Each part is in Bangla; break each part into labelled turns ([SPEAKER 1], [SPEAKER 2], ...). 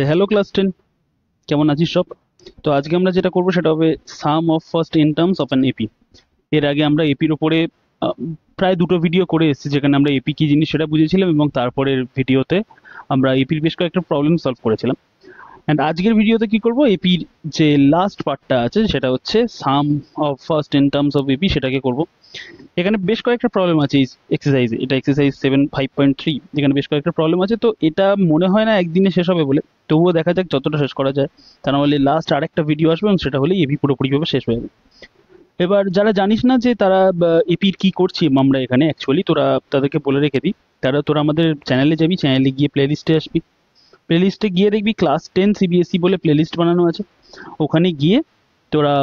[SPEAKER 1] হ্যালো ক্লাস 10, কেমন আছিস সব? তো আজকে আমরা যেটা করব সেটা হবে sum of first n terms of an AP. এর আগে আমরা এপির ওপরে আহ, প্রায় দুটো ভিডিও করে এসেছি, যেখানে আমরা এপি কি জিনিস সেটা বুঝেছিলাম, এবং তারপরের ভিডিওতে আমরা এপির বেশ কয়েকটা প্রবলেম সলভ করেছিলাম। অ্যান্ড আজকের ভিডিওতে কি করব, এপির যে লাস্ট পার্টটা আছে সেটা হচ্ছে sum of first n terms of AP, সেটাকে করব। এখানে বেশ কয়েকটা প্রবলেম আছে এই এক্সারসাইজে, এটা এক্সারসাইজ 7 5.3। এখানে বেশ কয়েকটা প্রবলেম আছে, তো এটা মনে হয় না একদিনে শেষ হবে বলে, তবুও দেখা যাক যতটা শেষ করা যায়। তা নাহলে লাস্ট আরেকটা ভিডিও আসবে এবং সেটা হলে এপি পুরোপুরিভাবে শেষ হয়ে যাবে। এবার যারা জানিস না যে তারা এপির কি করছি আমরা এখানে অ্যাকচুয়ালি, তোরা তাদেরকে বলে রেখে দিই। তোরা আমাদের চ্যানেলে যাবি, চ্যানেলে গিয়ে প্লে লিস্টে আসবি, প্লে লিস্টে গিয়ে দেখবি ক্লাস 10 সিবিএসই বলে প্লে লিস্ট বানানো আছে। ওখানে গিয়ে তোরা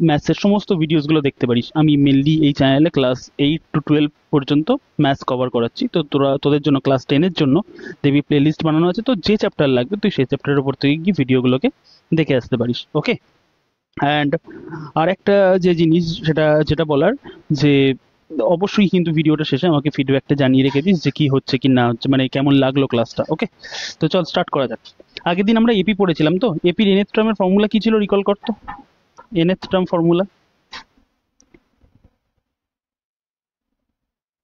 [SPEAKER 1] ম্যাথসের সমস্ত ভিডিওসগুলো দেখতে পারিস। আমি মেনলি এই চ্যানেলে ক্লাস 8 to 12 পর্যন্ত ম্যাথস কভার করাচ্ছি, তো তোদের জন্য ক্লাস 10-এর জন্য দেখবি প্লে লিস্ট বানানো আছে। তো যে চ্যাপ্টার লাগবে তুই সেই চ্যাপ্টারের উপর থেকে গিয়ে ভিডিওগুলোকে দেখে আসতে পারিস, ওকে? অ্যান্ড আর একটা যে জিনিস সেটা যেটা বলার, যে অবশ্যই কিন্তু ভিডিওটা শেষে আমাকে ফিডব্যাকটা জানিয়ে রেখে দিস যে কি হচ্ছে কি না হচ্ছে, মানে কেমন লাগলো ক্লাসটা, ওকে? তো চল স্টার্ট করা যাক। আগের দিন আমরা এপি পড়েছিলাম, তো এপির nth টার্মের ফর্মুলা কি ছিল রিকল করতো? nth টার্ম ফর্মুলা,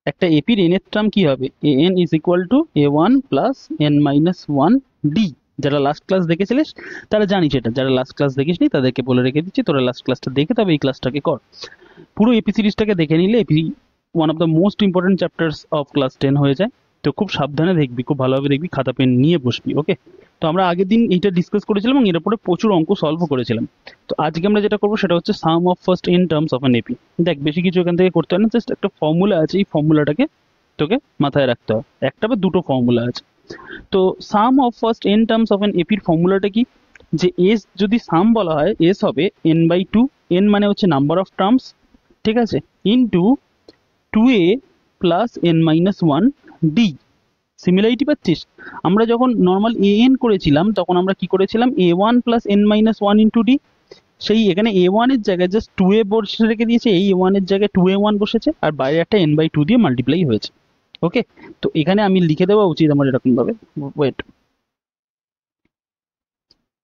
[SPEAKER 1] একটা এপির nth টার্ম কি হবে? an is equal two a1 plus n minus one D. যারা লাস্ট ক্লাস দেখেছিলিস তারা জানিস এটা, যারা লাস্ট ক্লাস দেখিসনি তাদেরকে বলে রেখে দিচ্ছি, তোরা লাস্ট ক্লাসটা দেখে তবে এই ক্লাসটাকে কর। পুরো এপি সিরিজটাকে দেখে নিলে AP one of the most important chapters of class 10 হয়ে যায়। তো খুব সাবধানে দেখবি, খুব ভালোভাবে দেখবি, খাতা পেন নিয়ে বসবি, ওকে? তো আমরা আগের দিন এইটা ডিসকাস করেছিলাম এবং এর উপরে প্রচুর অঙ্ক সলভ করেছিলাম। তো আজকে আমরা যেটা করবো সেটা হচ্ছে sum of first n terms of an AP. দেখ, বেশি কিছু এখান থেকে করতে হয় না, জাস্ট একটা ফর্মুলা আছে, এই ফর্মুলাটাকে তোকে মাথায় রাখতে হয়। একটা বা দুটো ফর্মুলা আছে। তো sum of first n terms of an এপির ফর্মুলাটা কি? যে এস যদি সাম বলা হয়, এস হবে n/2। এন মানে হচ্ছে নাম্বার অফ টার্মস, ঠিক আছে, into 2a plus n-1 D. Similarity পাচ্ছিস? আমরা যখন নর্মাল এ এন করেছিলাম তখন আমরা কি করেছিলাম, a1 plus n-1 into D. সেই এখানে a1 এর জায়গায় জাস্ট 2a বসে রেখে দিয়েছে, এই a1 এর জায়গায় 2a1 বসেছে, আর বাইরে একটা n/2 দিয়ে মাল্টিপ্লাই হয়েছে, ওকে? তো এখানে আমি লিখে দেওয়া উচিত আমার এরকম ভাবে, ওয়েট,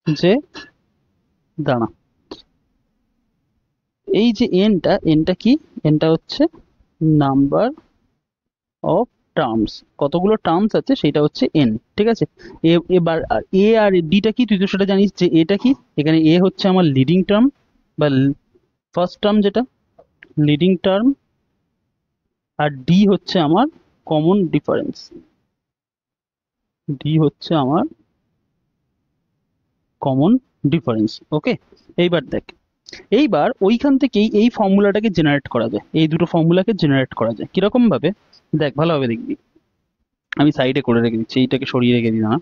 [SPEAKER 1] যে দাঁড়া, এই যে এনটা কি? এনটা হচ্ছে নাম্বার অফ টার্মস, কতগুলো টার্মস আছে সেটা হচ্ছে এন, ঠিক আছে? এবার এ আর ডিটা কি, তুই তো সেটা জানিস যে এটা কি। এখানে এ হচ্ছে আমার লিডিং টার্ম বা ফার্স্ট টার্ম, যেটা লিডিং টার্ম, আর ডি হচ্ছে আমার কমন ডিফারেন্স। ডি হচ্ছে আমার কমন ডিফারেন্স, ওকে? এইবার দেখ, এইবার ওইখান থেকেই এই ফর্মুলাটাকে জেনারেট করা যায়, এই দুটো ফর্মুলাকে জেনারেট করা যায় কিরকম ভাবে, দেখ ভালোভাবে দেখবি। আমি সাইডে করে রেখে দিচ্ছি, এইটাকে সরিয়ে রেখে দিই না।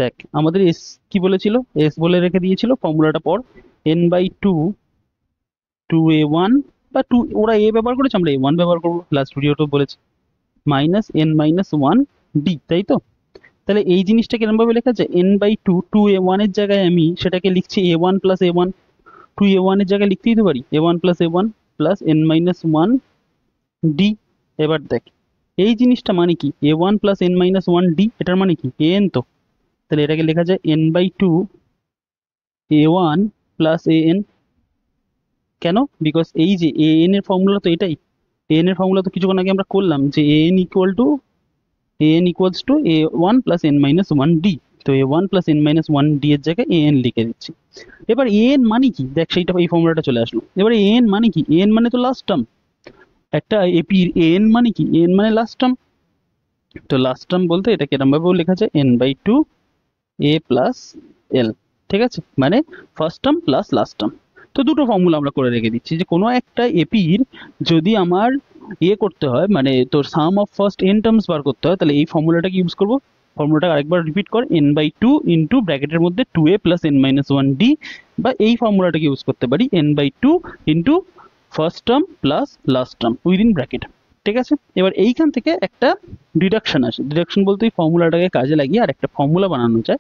[SPEAKER 1] দেখ, আমাদের এস কি বলেছিল, এস বলে রেখে দিয়েছিল ফর্মুলাটা পর, n/2 2a1 বা টু, ওরা এ ব্যবহার করেছে, আমরা a1 ব্যবহার করবো, লাস্ট ভিডিওটা বলেছি, মাইনাস n-1 ডি, তাই তো? তাহলে এই জিনিসটা কিরকম ভাবে লেখা যায়, n/2 2a1 এর জায়গায় আমি সেটাকে লিখছি a1 প্লাস a1, 2a1 এর জায়গায় লিখতে দিতে পারি a1 plus a1 plus n-1 D. এবার দেখ, এই জিনিসটা মানে কি, a1 প্লাস n-1 ডি, এটার মানে কি an, তো তাহলে এটাকে লেখা যায় n/2 a1 প্লাস an। কেন? বিকজ এই যে an এর ফর্মুলা তো এটাই, an এর ফর্মুলা তো কিছুক্ষণ আগে আমরা করলাম যে an equals two a1 plus n-1 D. তো a1 প্লাস n-1 ডি এর জায়গায় an লিখে দিচ্ছি। এবার an মানে কি, দেখ সেইটা, এই ফর্মুলাটা চলে আসলো। এবার an মানে কি, an মানে তো লাস্ট টার্ম, একটা এপির an মানে কি, an মানে লাস্ট টার্ম। তো লাস্ট টার্ম বলতে এটাকে এরকম ভাবেও লেখা যায় n/2 a প্লাস এল, ঠিক আছে? মানে first term plus last term. তো দুটো ফর্মুলা আমরা করে রেখে দিচ্ছি, যে কোনো একটা এপির যদি আমার ইয়ে করতে হয়, মানে তোর সাম অফ ফার্স্ট এন টার্মস বার করতে হয়, তাহলে এই ফর্মুলাটাকে ইউজ করবো। ফর্মুলাটা আরেকবার রিপিট কর, n/2 ইন্টু ব্র্যাকেটের মধ্যে 2a প্লাস n-1 ডি, বা এই ফর্মুলাটাকে ইউজ করতে পারি n/2 into first term plus last term within bracket, ঠিক আছে? এবার এইখান থেকে একটা ডিডাকশন আসে, ডিডাকশন বলতে এই ফর্মুলাটাকে কাজে লাগিয়ে আর একটা ফর্মুলা বানানো যায়।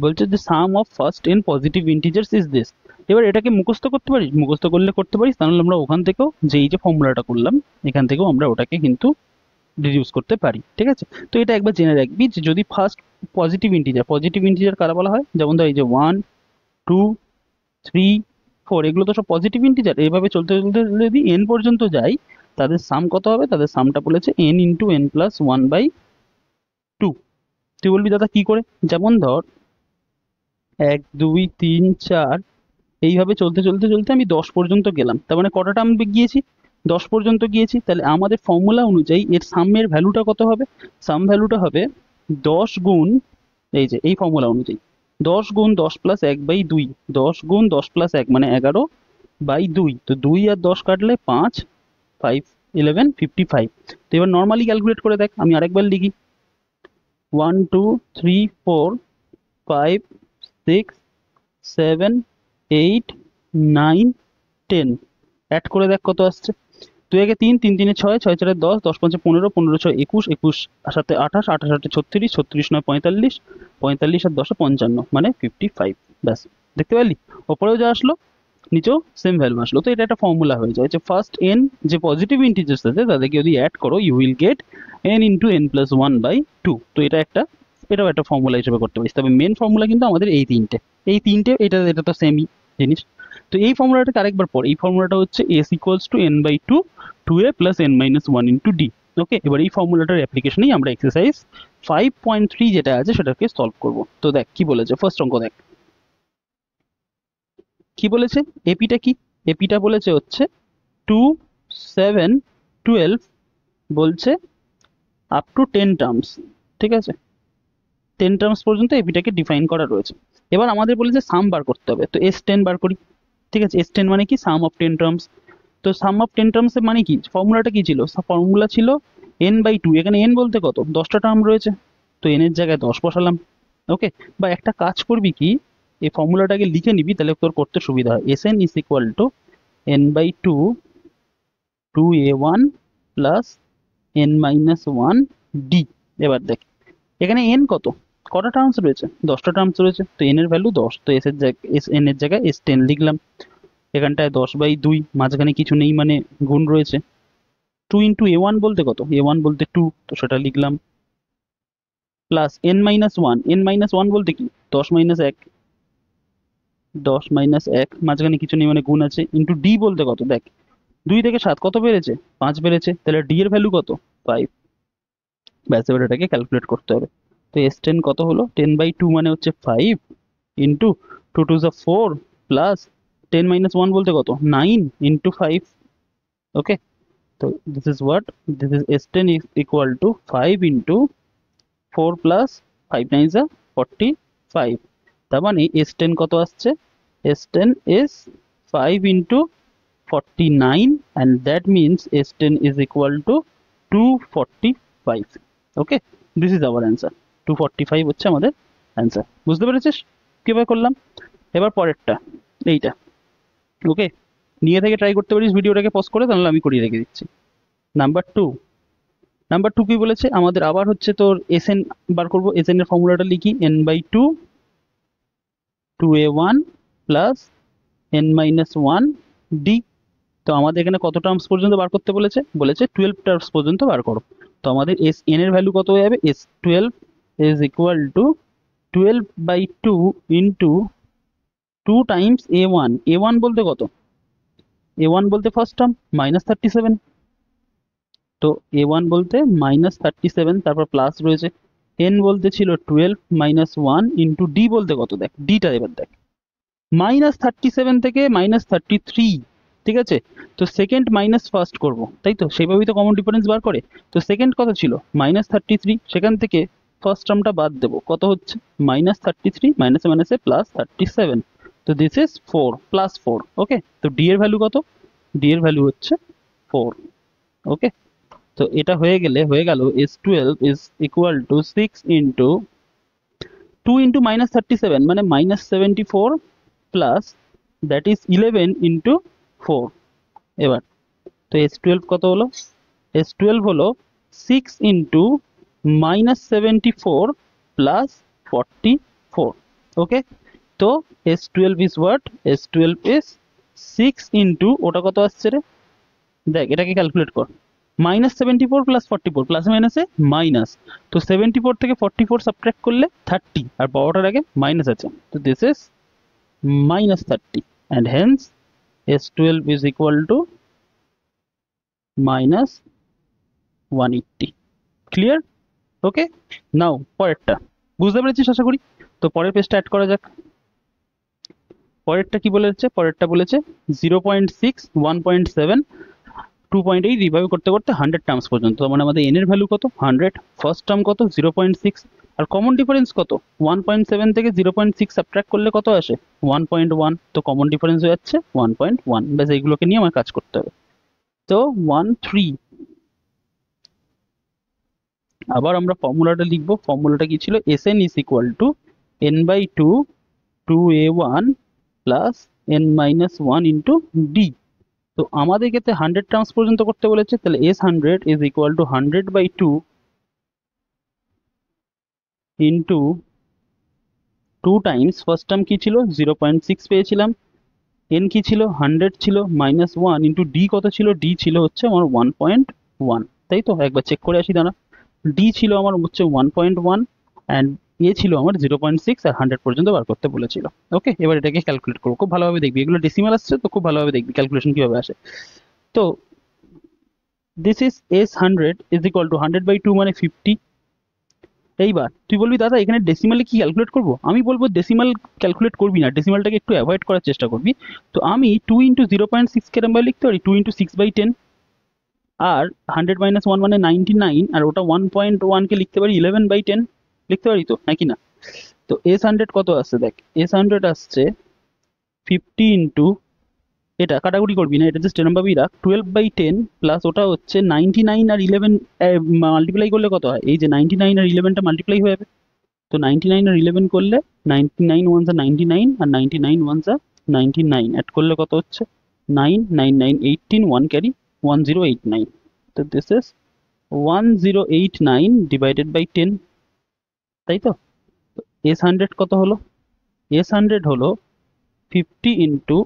[SPEAKER 1] বলছে যে sum of first n positive integers is this. এবার এটাকে মুখস্থ করতে পারিস, মুখস্থ করলে করতে পারিস, তাহলে আমরা ওখান থেকেও যে এই যে ফর্মুলাটা করলাম এখান থেকেও আমরা ওটাকে কিন্তু রিডিউস করতে পারি, ঠিক আছে। তো এটা একবার জেনে রাখবি যে যদি ফার্স্ট পজিটিভ ইন্টিজার কারা বলা হয়, যেমন ধর এই যে 1 2 3 4 এগুলো তো সব পজিটিভ ইন্টিজার। এইভাবে চলতে চলতে যদি n পর্যন্ত যাই তাদের সাম কত হবে, তাদের সামটা বলেছে n ইন্টু n প্লাস 1/2। তুই বলবি দাদা কি করে, যেমন ধর 1 2 3 4 এইভাবে চলতে চলতে চলতে আমি 10 পর্যন্ত গেলাম, তার মানে কটা টার্ম গিয়েছি, 10 পর্যন্ত গিয়েছি। তাহলে আমাদের ফর্মুলা অনুযায়ী এর সামের ভ্যালুটা কত হবে, সাম ভ্যালুটা হবে 10 গুণ, এই যে এই ফর্মুলা অনুযায়ী 10 গুণ 10 প্লাস 1/2, 10 গুণ 10 প্লাস 1 মানে 11/2। তো 2 আর 10 কাটলে 5 5 11 55। তো এবার নর্মালি ক্যালকুলেট করে দেখ, আমি আরেকবার লিখি 1 2 3 4 5 6 7 8 9 10, অ্যাড করে দেখ কত আসছে। 2 একে 3 3 3 6 6 4 10 10 5 15 15 6 21 21 7 28 28 8 36 36 9 45 45 আর 10 55 মানে 55। ব্যাস, দেখতে পেলি ওপরেও যা আসলো নিচেও সেম ভ্যালু আসলো। তো এটা একটা ফর্মুলা হয়ে যায় যে ফার্স্ট n যে পজিটিভ ইন্টিজার্স আছে তাদেরকে যদি অ্যাড করো you will get n into n plus 1/2। তো এটাও একটা ফর্মুলা হিসেবে করতে পারিস। তবে মেন ফর্মুলা কিন্তু আমাদের এই তিনটে এটা এটা তো সেমই জিনিস। তো এই ফর্মুলাটাকে আরেকবার পর, এই ফর্মুলাটা হচ্ছে s equals to n/2 2a plus n minus 1 into d। ওকে, এবার এই ফর্মুলাটার অ্যাপ্লিকেশনেই আমরা এক্সারসাইজ 5.3 যেটা আছে সেটাকে সলভ করব। তো দেখ কি বলেছে, ফার্স্ট অঙ্ক দেখ কি বলেছে। এপিটা কি, এপিটা বলেছে হচ্ছে 2 7 12 বলছে আপ টু 10 টার্মস, ঠিক আছে, 10 টার্মস পর্যন্ত এপিটাকে ডিফাইন করা রয়েছে। এবার আমাদের বলেছে সাম বার করতে হবে, তো S10 বার করি। ঠিক আছে, S10 মানে কি, সাম অফ 10 টার্মস। তো সাম অফ 10 টার্মস মানে কি, ফর্মুলাটা কি ছিল, ফর্মুলা ছিল n/2। এখানে n বলতে কত, 10টা টার্ম রয়েছে, তো n এর জায়গায় 10 বসালাম। ওকে, বা একটা কাজ করবি কি, এই ফর্মুলাটাকে লিখে নিবি তাহলে তোর করতে সুবিধা হয়। Sn is equal two n/2 2a1 plus n minus 1 d। এবার দেখ এখানে n কটা টার্মস রয়েছে, 10টা টার্মস রয়েছে, তো n এর ভ্যালু 10, তো s এর জায়গায় n এর জায়গায় S10 লিখলাম। এখানটায় 10/2, মাঝখানে কিছু নেই মানে গুণ রয়েছে। 2 ইন্টু a1 বলতে কত, a1 বলতে 2, তো সেটা লিখলাম, plus n minus 1, n minus 1 বলতে কি 10 মাইনাস 1, 10 মাইনাস 1 মাঝখানে কিছু নেই মানে গুণ আছে, ইন্টু d বলতে কত, দেখ 2 থেকে 7 কত বেড়েছে, 5 বেড়েছে, তাহলে d এর ভ্যালু কত 5। ব্যাস, এবার এটাকে ক্যালকুলেট করতে হবে। তো S10 কত হলো, 10/2 মানে হচ্ছে 5 ইন্টু 2 2 4 প্লাস 10 মাইনাস 1 বলতে কত 9 ইন্টু 5। ওকে, তো this is S10 is equal to 5 into 4 plus 5 9 is 45। তার মানে S10 কত আসছে, S10 is 5 into 49 and that means S10 is equal to 245। Okay, this is our answer, 245 হচ্ছে আমাদের অ্যান্সার। বুঝতে পেরেছিস কিভাবে করলাম। এবার পরেরটা এইটা, ওকে, নিয়ে থেকে ট্রাই করতে পারিস ভিডিওটাকে পজ করে, তাহলে আমি করিয়ে রেখে দিচ্ছি। নাম্বার 2 কি বলেছে আমাদের, আবার হচ্ছে তোর Sn বার করবো। Sn এর ফর্মুলাটা লিখি n/2 2a1 plus n minus 1 d। তো আমাদের এখানে কত টার্মস পর্যন্ত বার করতে বলেছে, 12 টার্মস পর্যন্ত বার করো। তো আমাদের Sn এর ভ্যালু কত হয়ে যাবে, S12 is equal to 12/2 into 2 Times a1। a1 বলতে কত, a1 বলতে ফার্স্ট টার্ম -37, তো a1 বলতে -37, তারপর প্লাস রয়েছে, n বলতে ছিল 12 মাইনাস 1 ইন্টু d বলতে কত, দেখ ডিটা এবার দেখ -37 থেকে -33, ঠিক আছে। তো সেকেন্ড মাইনাস ফার্স্ট করবো, তাই তো, সেইভাবেই তো কমন ডিফারেন্স বার করে। তো সেকেন্ড কত ছিল -33, সেখান থেকে ফার্স্ট টার্মটা বাদ দেবো, কত হচ্ছে -33 মাইনাসে মাইনাসে প্লাস 37, তো দিস ইজ 4 প্লাস 4। ওকে, তো ডি এর ভ্যালু কত, ডি এর ভ্যালু হচ্ছে 4। ওকে, তো এটা হয়ে গেল S12 is equal to 6 into 2 into -37 মানে -74 plus that is 11 into 4। এবার তো S12 কত হলো, S12 হলো 6 into -74 plus 44। ওকে, তো S12 is what, S12 is 6 into ওটা কত আসছে রে, দেখ এটাকে ক্যালকুলেট কর, -74 + 44 প্লাসে মাইনাসে মাইনাস, তো 74 থেকে 44 সাবট্রাক্ট করলে 30 আর বড়টার আগে মাইনাস আছে, তো this is -30 and hence S12 is equal to -180. Clear? Okay, now পরেরটা বুঝতে পেরেছিস আশা করি। তো পরের পেজটা অ্যাড করা যাক। পরেরটা কি বলেছে? পরেরটা বলেছে 0.6, 1.7, 2.8 রিভাইভ করতে করতে 100 টার্মস পর্যন্ত। মানে আমাদের এন এর ভ্যালু কত? 100। ফার্স্ট টার্ম কত? 0.6। আর কমন ডিফারেন্স কত? 1.7 থেকে 0.6 সাবট্রাক্ট করলে কত আসে? 1.1। তো কমন ডিফারেন্স হয়ে যাচ্ছে 1.1। ব্যাস এইগুলোকে নিয়ে আমার কাজ করতে হবে। তো 1, 3। আবার আমরা ফর্মুলাটা লিখবো। ফর্মুলাটা কি ছিল? Sn is equal to n/2 2a1 plus n-1 into D. তো আমাদের ক্ষেত্রে 100 টার্মস পর্যন্ত করতে বলেছে, তাহলে S100 is equal to 100/2 into 2 Times first term কি ছিল? 0.6 পেয়েছিলাম। n কি ছিল? 100 ছিল, -1 ইন্টু ডি কত ছিল? ডি ছিল হচ্ছে আমার 1.1, তাই তো? একবার চেক করে আসি দাঁড়া। ডি ছিল আমার হচ্ছে 1.1 অ্যান্ড এ ছিল আমার 0.6 আর 100 পর্যন্ত বার করতে বলেছিল। ওকে, এবার এটাকে ক্যালকুলেট করবো। খুব ভালোভাবে দেখবি, এগুলো ডেসিমাল আসছে তো খুব ভালোভাবে দেখবি ক্যালকুলেশন কিভাবে আসে। তো this is S100 is equal to 100/2 মানে 50। এইবার তুই বলবি দাদা এখানে ডেসিমালে কি ক্যালকুলেট করব? আমি বলবো ডেসিমাল ক্যালকুলেট করবি না, ডেসিমালটাকে একটু অ্যাভয়েড করার চেষ্টা করবি। তো আমি 2 ইন্টু 0.6 কে এরম লিখতে পারি 2 ইন্টু 6/10, আর 100 - 1 মানে 99, আর ওটা 1.1 কে লিখতে পারি 11/10, লিখতে পারি তো নাকি না? তো S100 কত আসছে দেখ, S100 আসছে 50 ইন্টু, এটা কাটাকুটি করবি না, এটা জাস্ট এরম ভাবেই রাখ, 12/10 প্লাস ওটা হচ্ছে 99 আর 11 মাল্টিপ্লাই করলে কত হয়? এই যে 99 আর 11টা মাল্টিপ্লাই হয়ে যাবে। তো 99 আর 11 করলে 99 ones are 99 আর 99 ones are 99, অ্যাড করলে কত হচ্ছে? 9, 9, 9, 18, 1 ক্যারি 1089। তো দিস ইজ 1089 ডিভাইডেড বাই 10, তাই তো? S100 কত হলো? S100 হলো 50 ইন্টু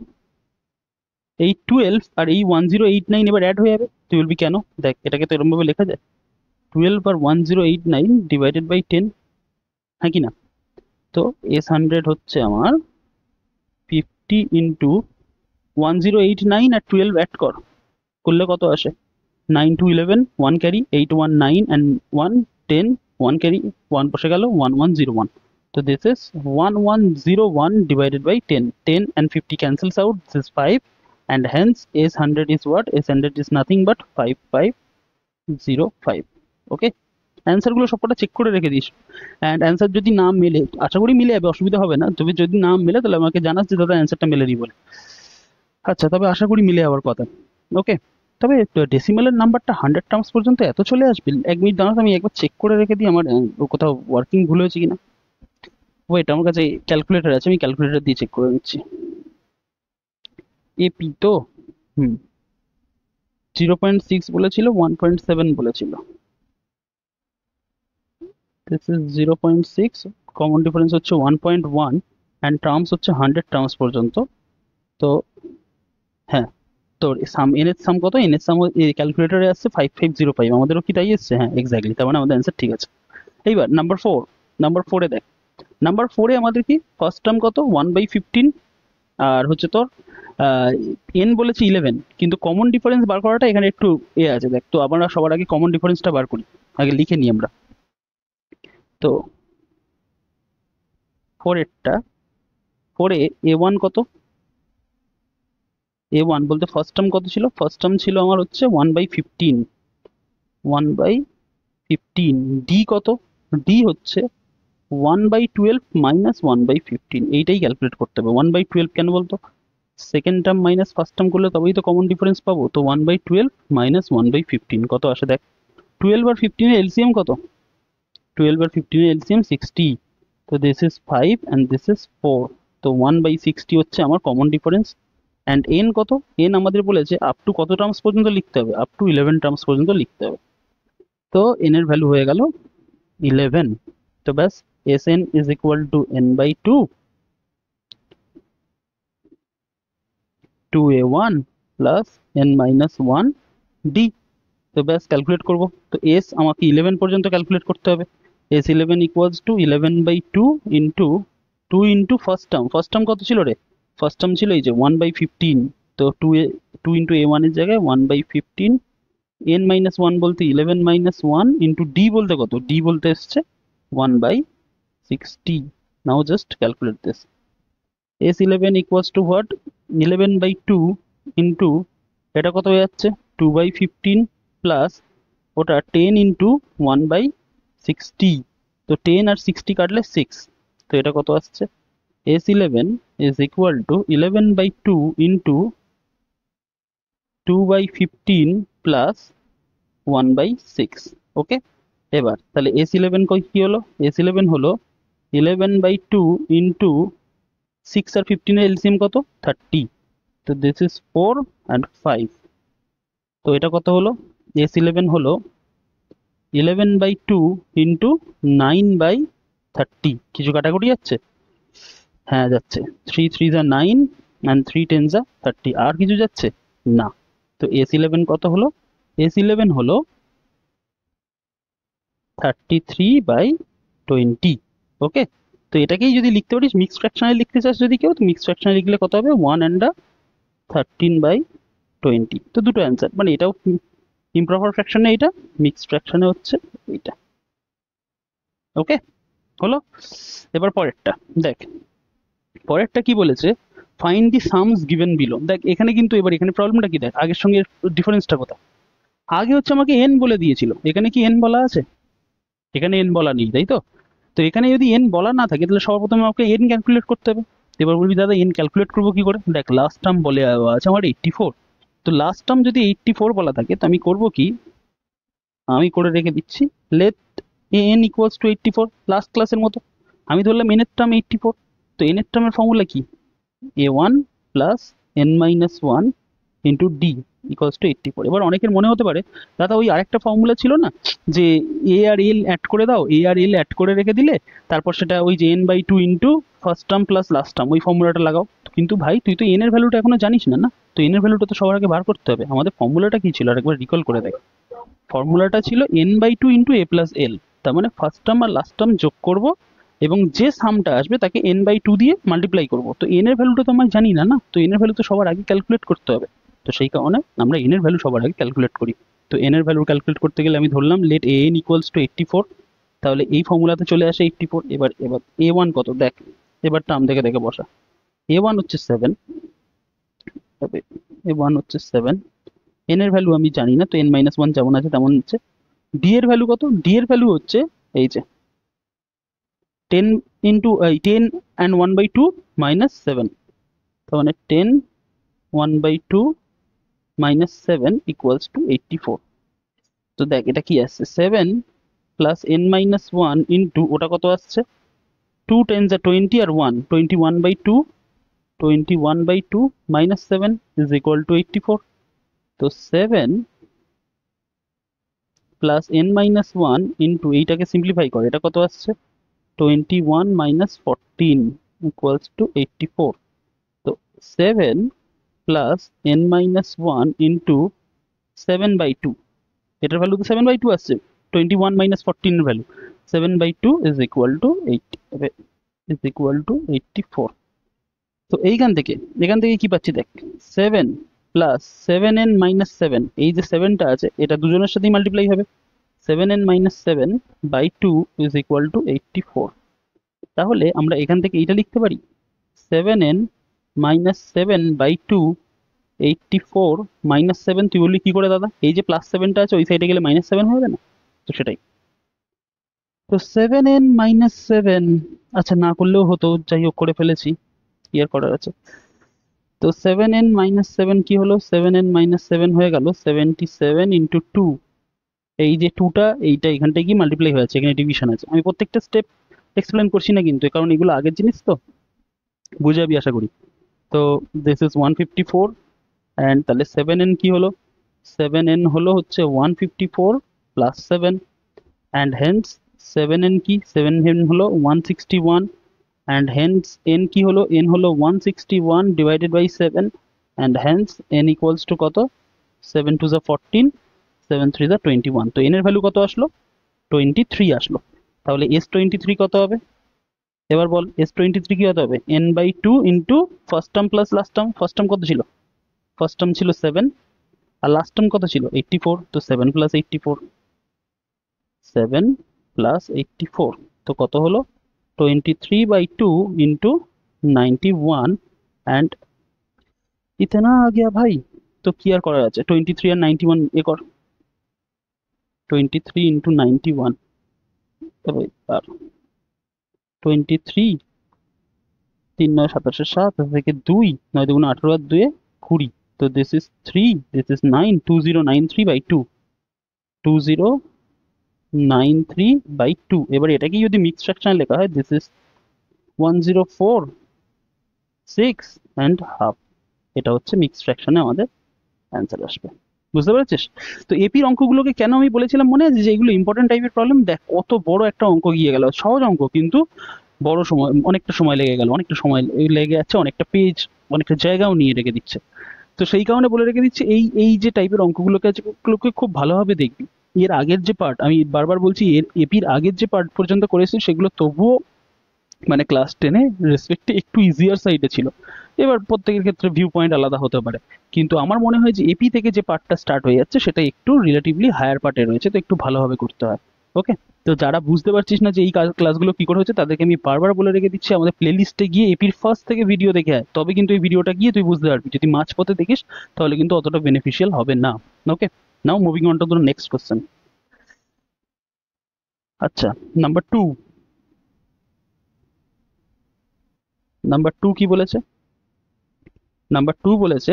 [SPEAKER 1] এই 12 আর এই 1089 এবার অ্যাড হয়ে যাবে। তুই বলবি কেন? দেখ এটাকে তো এরকম ভাবে লেখা যায়, 12 আর 1089 ডিভাইডেড বাই 10, হ্যাঁ কি না? তো S100 হচ্ছে আমার 50 ইন্টু 1089 আর 12 অ্যাড কর, করলে কত আসে? 9 to 11, 1 ক্যারি 819 and 1 10, 1 ক্যারি 1 বসে গেল 1101। তো this is 1101 divided by 10, 10 and 50 cancels out, this is 5, and hence S100 is what? S100 is nothing but 5505। Okay, answer গুলো সবকটা চেক করে রেখে দিস, অ্যান্ড অ্যান্সার যদি না মেলে, আশা করি মিলে যাবে, অসুবিধা হবে না, তবে যদি না মেলে তাহলে আমাকে জানাস যে দাদা অ্যান্সারটা মেলেনি বলে। আচ্ছা, তবে আশা করি মিলে যাওয়ার কথা। ওকে, তবে ডেসিমালের নাম্বারটা 100 টার্মস পর্যন্ত এত চলে আসবে? 1 মিনিট দাঁড়াও, আমি একবার চেক করে রেখে দিই আমার কোথাও ওয়ার্কিং ভুল হয়েছে কিনা। ওয়েট, আমার কাছে ক্যালকুলেটর আছে, আমি ক্যালকুলেটর দিয়ে চেক করে নিচ্ছি। এপি তো 0.6 বলেছিল, 1.7 বলেছিল, দিস ইজ 0.6, কমন ডিফারেন্স হচ্ছে 1.1 অ্যান্ড টার্মস হচ্ছে 100 টার্মস পর্যন্ত। তো হ্যাঁ, তোর সাম এন এর সাম কত? এন এর সাম ক্যালকুলেটরে আসছে 5505, আমাদেরও কি তাই এসছে? হ্যাঁ এক্স্যাক্টলি, তার মানে আমাদের অ্যান্সার ঠিক আছে। এইবার নাম্বার 4, নাম্বার 4-এ দেখ, নাম্বার 4-এ আমাদের কি ফার্স্ট টার্ম কত? 1/15, আর হচ্ছে তোর এন বলেছে 11, কিন্তু কমন ডিফারেন্স বার করাটা এখানে একটু আছে দেখ। তো আমরা সবার আগে কমন ডিফারেন্সটা বার করি, আগে লিখে নিই আমরা। তো 4-এরটা, 4-এ A1 কত? A1 বলতে ফার্স্ট টার্ম কত ছিল? ফার্স্ট টার্ম ছিল আমার হচ্ছে 1/15, 1/15। ডি কত? ডি হচ্ছে 1/12 মাইনাস 1/15, এইটাই ক্যালকুলেট করতে হবে। 1/12 কেন বলতো? Second term minus first term করলে তবেই তো কমন ডিফারেন্স পাবো। তো 1/12 মাইনাস 1/15 কত আসে দেখ। 12 আর 15 এর এলসিএম কত? 12 আর 15 এর এলসিএম 60, তো this is 5 and this is 4। তো 1/60 হচ্ছে আমার কমন ডিফারেন্স। অ্যান্ড এন কত? এন আমাদের বলেছে আপ টু কত টার্মস পর্যন্ত লিখতে হবে? আপ টু 11 টার্মস পর্যন্ত লিখতে হবে। তো এন এর ভ্যালু হয়ে গেল 11। তো ব্যাস, Sn is equal to n/2 2a1 plus n-1 d। তো ব্যাস ক্যালকুলেট করব। তো এস আমাকে 11 পর্যন্ত ক্যালকুলেট করতে হবে। S 11 equals to 11/2 into 2 into first term কত ছিল রে? ফার্স্ট টার্ম ছিল এই যে 1/15। তো 2 ইন্টু A1 এর জায়গায় 1/15, n-1 বলতে 11-1 ইন্টু ডি বলতে কত? ডি বলতে এসছে 1/60। Now just calculate this. S11 equals to what? 11/2 into এটা কত হয়ে যাচ্ছে? 2/15 প্লাস ওটা 10 ইন্টু 1/60। তো 10 আর 60 কাটলে 6। তো এটা কত আসছে? S11 is equal to 11/2 into 2/15 plus 1/6। ওকে, এবার তাহলে S11 কি হলো? S11 হলো 11/2 ইন্টু 6 আর 15 এর এলসিএম কত? 30। তো দিস ইজ 4 and 5। তো এটা কত হলো? S11 হলো 11/2 ইন্টু 9/30। কিছু কাটাকুটি যাচ্ছে? হ্যাঁ যাচ্ছে। 3 3s are 9 and 3 10s are 30। আর কিছু যাচ্ছে না। তো S11 কত হলো? S11 হলো 33/20। ওকে, তো এটাকেই যদি লিখতে পারিস মিক্সড ফ্র্যাকশনে লিখতে চাস যদি কেউ, তো মিক্সড ফ্র্যাকশনে লিখলে কত হবে? 1 and 13/20। তো দুটো অ্যান্সার, মানে এটাও ইমপ্রপার ফ্র্যাকশনে, এটা মিক্সড ফ্র্যাকশনে হচ্ছে এটা। ওকে, হলো। এবার পরেরটা দেখ। পরেরটা কি বলেছে? Find the sums given below. দেখ এখানে কিন্তু এবার এখানে প্রবলেমটা কি, দেখ আগের সঙ্গে ডিফারেন্সটা কোথায়? আগে হচ্ছে আমাকে এন বলে দিয়েছিল, এখানে কি এন বলা আছে? এখানে এন বলা নেই, তাই তো? তো এখানে যদি এন বলা না থাকে তাহলে সর্বপ্রথমে আমাকে এন ক্যালকুলেট করতে হবে। এবার বলবি দাদা এন ক্যালকুলেট করবো কি করে? দেখ লাস্ট টার্ম বলে আছে আমার 84। তো লাস্ট টার্ম যদি 84 বলা থাকে তো আমি করবো কি, আমি করে রেখে দিচ্ছি let n equals to 84, last ক্লাসের মতো। আমি ধরলাম এন এর টার্ম 84। তো এন এর টার্মের ফর্মুলা কি? A1 plus n-1 into D equals to 84। এবার অনেকের মনে হতে পারে দাদা ওই আরেকটা ফর্মুলা ছিল না যে এ আর এল অ্যাড করে দাও, এ আর এল অ্যাড করে রেখে দিলে তারপর সেটা ওই যে n/2 into first term plus last term, ওই ফর্মুলাটা লাগাও। কিন্তু ভাই তুই তো এন এর ভ্যালুটা এখনো জানিস না, না? তো এন এর ভ্যালুটা তো সবার আগে বার করতে হবে। আমাদের ফর্মুলাটা কি ছিল আরেকবার রিকল করে দেখ। ফর্মুলাটা ছিল n/2 into a plus L. তার মানে ফার্স্ট টার্ম আর লাস্ট টার্ম যোগ করব এবং যে সামটা আসবে তাকে n/2 দিয়ে মাল্টিপ্লাই করব। তো n এর ভ্যালুটা তো আমরা জানি না, না? তো n এর ভ্যালু তো সবার আগে ক্যালকুলেট করতে হবে। তো সেই কারণে আমরা n এর ভ্যালু সবার আগে ক্যালকুলেট করি। তো n এর ভ্যালু ক্যালকুলেট করতে গেলে আমি ধরলাম লেট an ইকুয়ালস টু 84। তাহলে এই ফর্মুলাতে চলে আসে 84। এবার এবার a1 কত দেখ, এবার টার্ম দেখে দেখে বসা। a1 হচ্ছে 7, তবে a1 হচ্ছে 7। n এর ভ্যালু আমি জানি না, তো n-1 যেমন আছে তেমন হচ্ছে। ডি এর ভ্যালু কত? ডি এর ভ্যালু হচ্ছে এই যে 10 ইন্টু 10 and 1/2 minus 7। তার মানে 10 1/2 minus 7 equals to 84। তো দেখ এটা কি আসছে? 7 প্লাস n-1 ইন্টু ওটা কত আসছে? 2 10s are 20 R 1 21/2, 21/2 minus 7 is equal to 84। তো 7 প্লাস n-1 ইন্টু এইটাকে সিম্পলিফাই করে, এটা কত আসছে? 21 minus 14 equals to 84। তো 7 প্লাস n-1 ইন্টু 7/2, এটার ভ্যালু তো 7/2 আসছে। 21 মাইনাস 14 এর ভ্যালু 7/2 ইজ ইকুয়াল টু 84। তো এখান থেকে কি পাচ্ছি দেখ, 7 প্লাস 7n-7, এই যে 7টা আছে এটা দুজনের সাথেই মাল্টিপ্লাই হবে। 7n-7/2 is equal two 84। তাহলে আমরা এখান থেকে এইটা লিখতে পারি 7n-7/2 84 মাইনাস 7। তুই বললি কি করে দাদা? এই যে প্লাস 7টা আছে ওই সাইডে গেলে -7 হয়ে যাবে না? তো সেটাই। তো 7n-7, আচ্ছা না করলেও হতো, যাই হোক করে ফেলেছি, কি আর করার আছে। তো 7n-7 কি হলো? 7n-7 হয়ে গেল 77 ইন্টু 2। এই যে 2টা এইটা এখানটায় কি মাল্টিপ্লাই হয়ে আছে, এখানে ডিভিশন আছে। আমি প্রত্যেকটা স্টেপ এক্সপ্লেন করছি না কিন্তু, কারণ এগুলো আগের জিনিস তো বুঝে যাবি আশা করি। তো দিস ইজ 154 অ্যান্ড তাহলে 7n কি হলো? 7n হলো হচ্ছে 154 প্লাস 7 অ্যান্ড হেন্স 7n কি? 7n হলো 161 অ্যান্ড হেন্স n কি হলো? n হলো 161 divided by 7 and hence n equals to কত? 7 2 14 7 3 যা 21, তো n এর ভ্যালু কত আসলো? 23 আসলো। তাহলে s23 কত হবে? এবার বল s23 কি হতে হবে? n/2 into first term plus last term. First term কত ছিল? ফার্স্ট টার্ম ছিল 7 আর লাস্ট টার্ম কত ছিল? 84, তো 7 প্লাস 84, 7 প্লাস 84, তো কত হলো? 23/2 इंटू 91 एंड इतना आ गया भाई। तो কি আর করার আছে, 23 আর 91 এ কর, 23 इंटू 91, তবে আর 23, 3 9 27 7 থেকে 2 9 2 18 আর 2 20, তো দিস ইজ 3, দিস ইজ 9, 2093/2, 2093/2। এবার এটাকে যদি মিক্স ফ্র্যাকশনে লেখা হয়, দিস ইজ 1046 এন্ড হাফ। এটা হচ্ছে মিক্স ফ্র্যাকশনে আমাদের অ্যান্সার আসবে। বুঝতে পেরেছিস? তো এপির অঙ্কগুলোকে কেন আমি বলেছিলাম মনে আছে যে এগুলো ইম্পর্টেন্ট টাইপের প্রবলেম। দেখ কত বড় একটা অঙ্ক গিয়ে গেল, সহজ অঙ্ক কিন্তু বড় সময়, অনেকটা সময় লেগে গেল, অনেকটা সময় লেগে যাচ্ছে, অনেকটা পেজ, অনেকটা জায়গাও নিয়ে রেখে দিচ্ছে। তো সেই কারণে বলে রেখে দিচ্ছে এই এই যে টাইপের অঙ্কগুলোকে আছে গুলোকে খুব ভালোভাবে দেখবি। এর আগের যে পার্ট, আমি বারবার বলছি, এর এপির আগের যে পার্ট পর্যন্ত করেছি সেগুলো তবুও মানে ক্লাস টেনে রেসপেক্টে একটু ইজিয়ার সাইডে ছিল। এবার প্রত্যেকের ক্ষেত্রে ভিউ পয়েন্ট আলাদা হতে পারে, কিন্তু আমার মনে হয় যে এপি থেকে যে পার্টটা স্টার্ট হয়ে যাচ্ছে সেটা একটু রিলেটিভলি হায়ার পার্টে রয়েছে, তো একটু ভালোভাবে করতে হয়। ওকে, তো যারা বুঝতে পারছিস না যে এই ক্লাসগুলো কি করে হচ্ছে, তাদেরকে আমি বারবার বলে রেখে দিচ্ছি আমাদের প্লেলিস্টে গিয়ে এপির ফার্স্ট থেকে ভিডিও দেখে আয়, তবে কিন্তু এই ভিডিওটা গিয়ে তুই বুঝতে পারবি। যদি মাঝপথে দেখিস তাহলে কিন্তু অতটা বেনিফিশিয়াল হবে না। Okay, now moving on to the next question. আচ্ছা, নাম্বার 2, নাম্বার 2 কি বলেছে? নাম্বার 2 বলেছে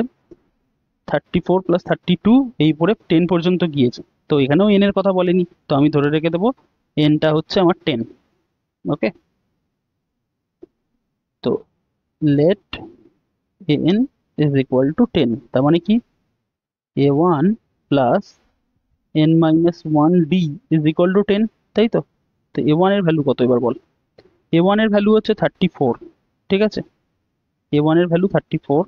[SPEAKER 1] 34 প্লাস 32 এই পরে 10 পর্যন্ত গিয়েছে। তো এখানেও এন এর কথা বলেনি, তো আমি ধরে রেখে দেবো এনটা হচ্ছে আমার 10। ওকে, তো let n is equal to 10, তার মানে কি a1 plus n minus 1 d is equal to 10, তাই তো? তো a1 এর ভ্যালু কত এবার বল? a1 এর ভ্যালু হচ্ছে 34, ঠিক আছে? a1 এর ভ্যালু 34,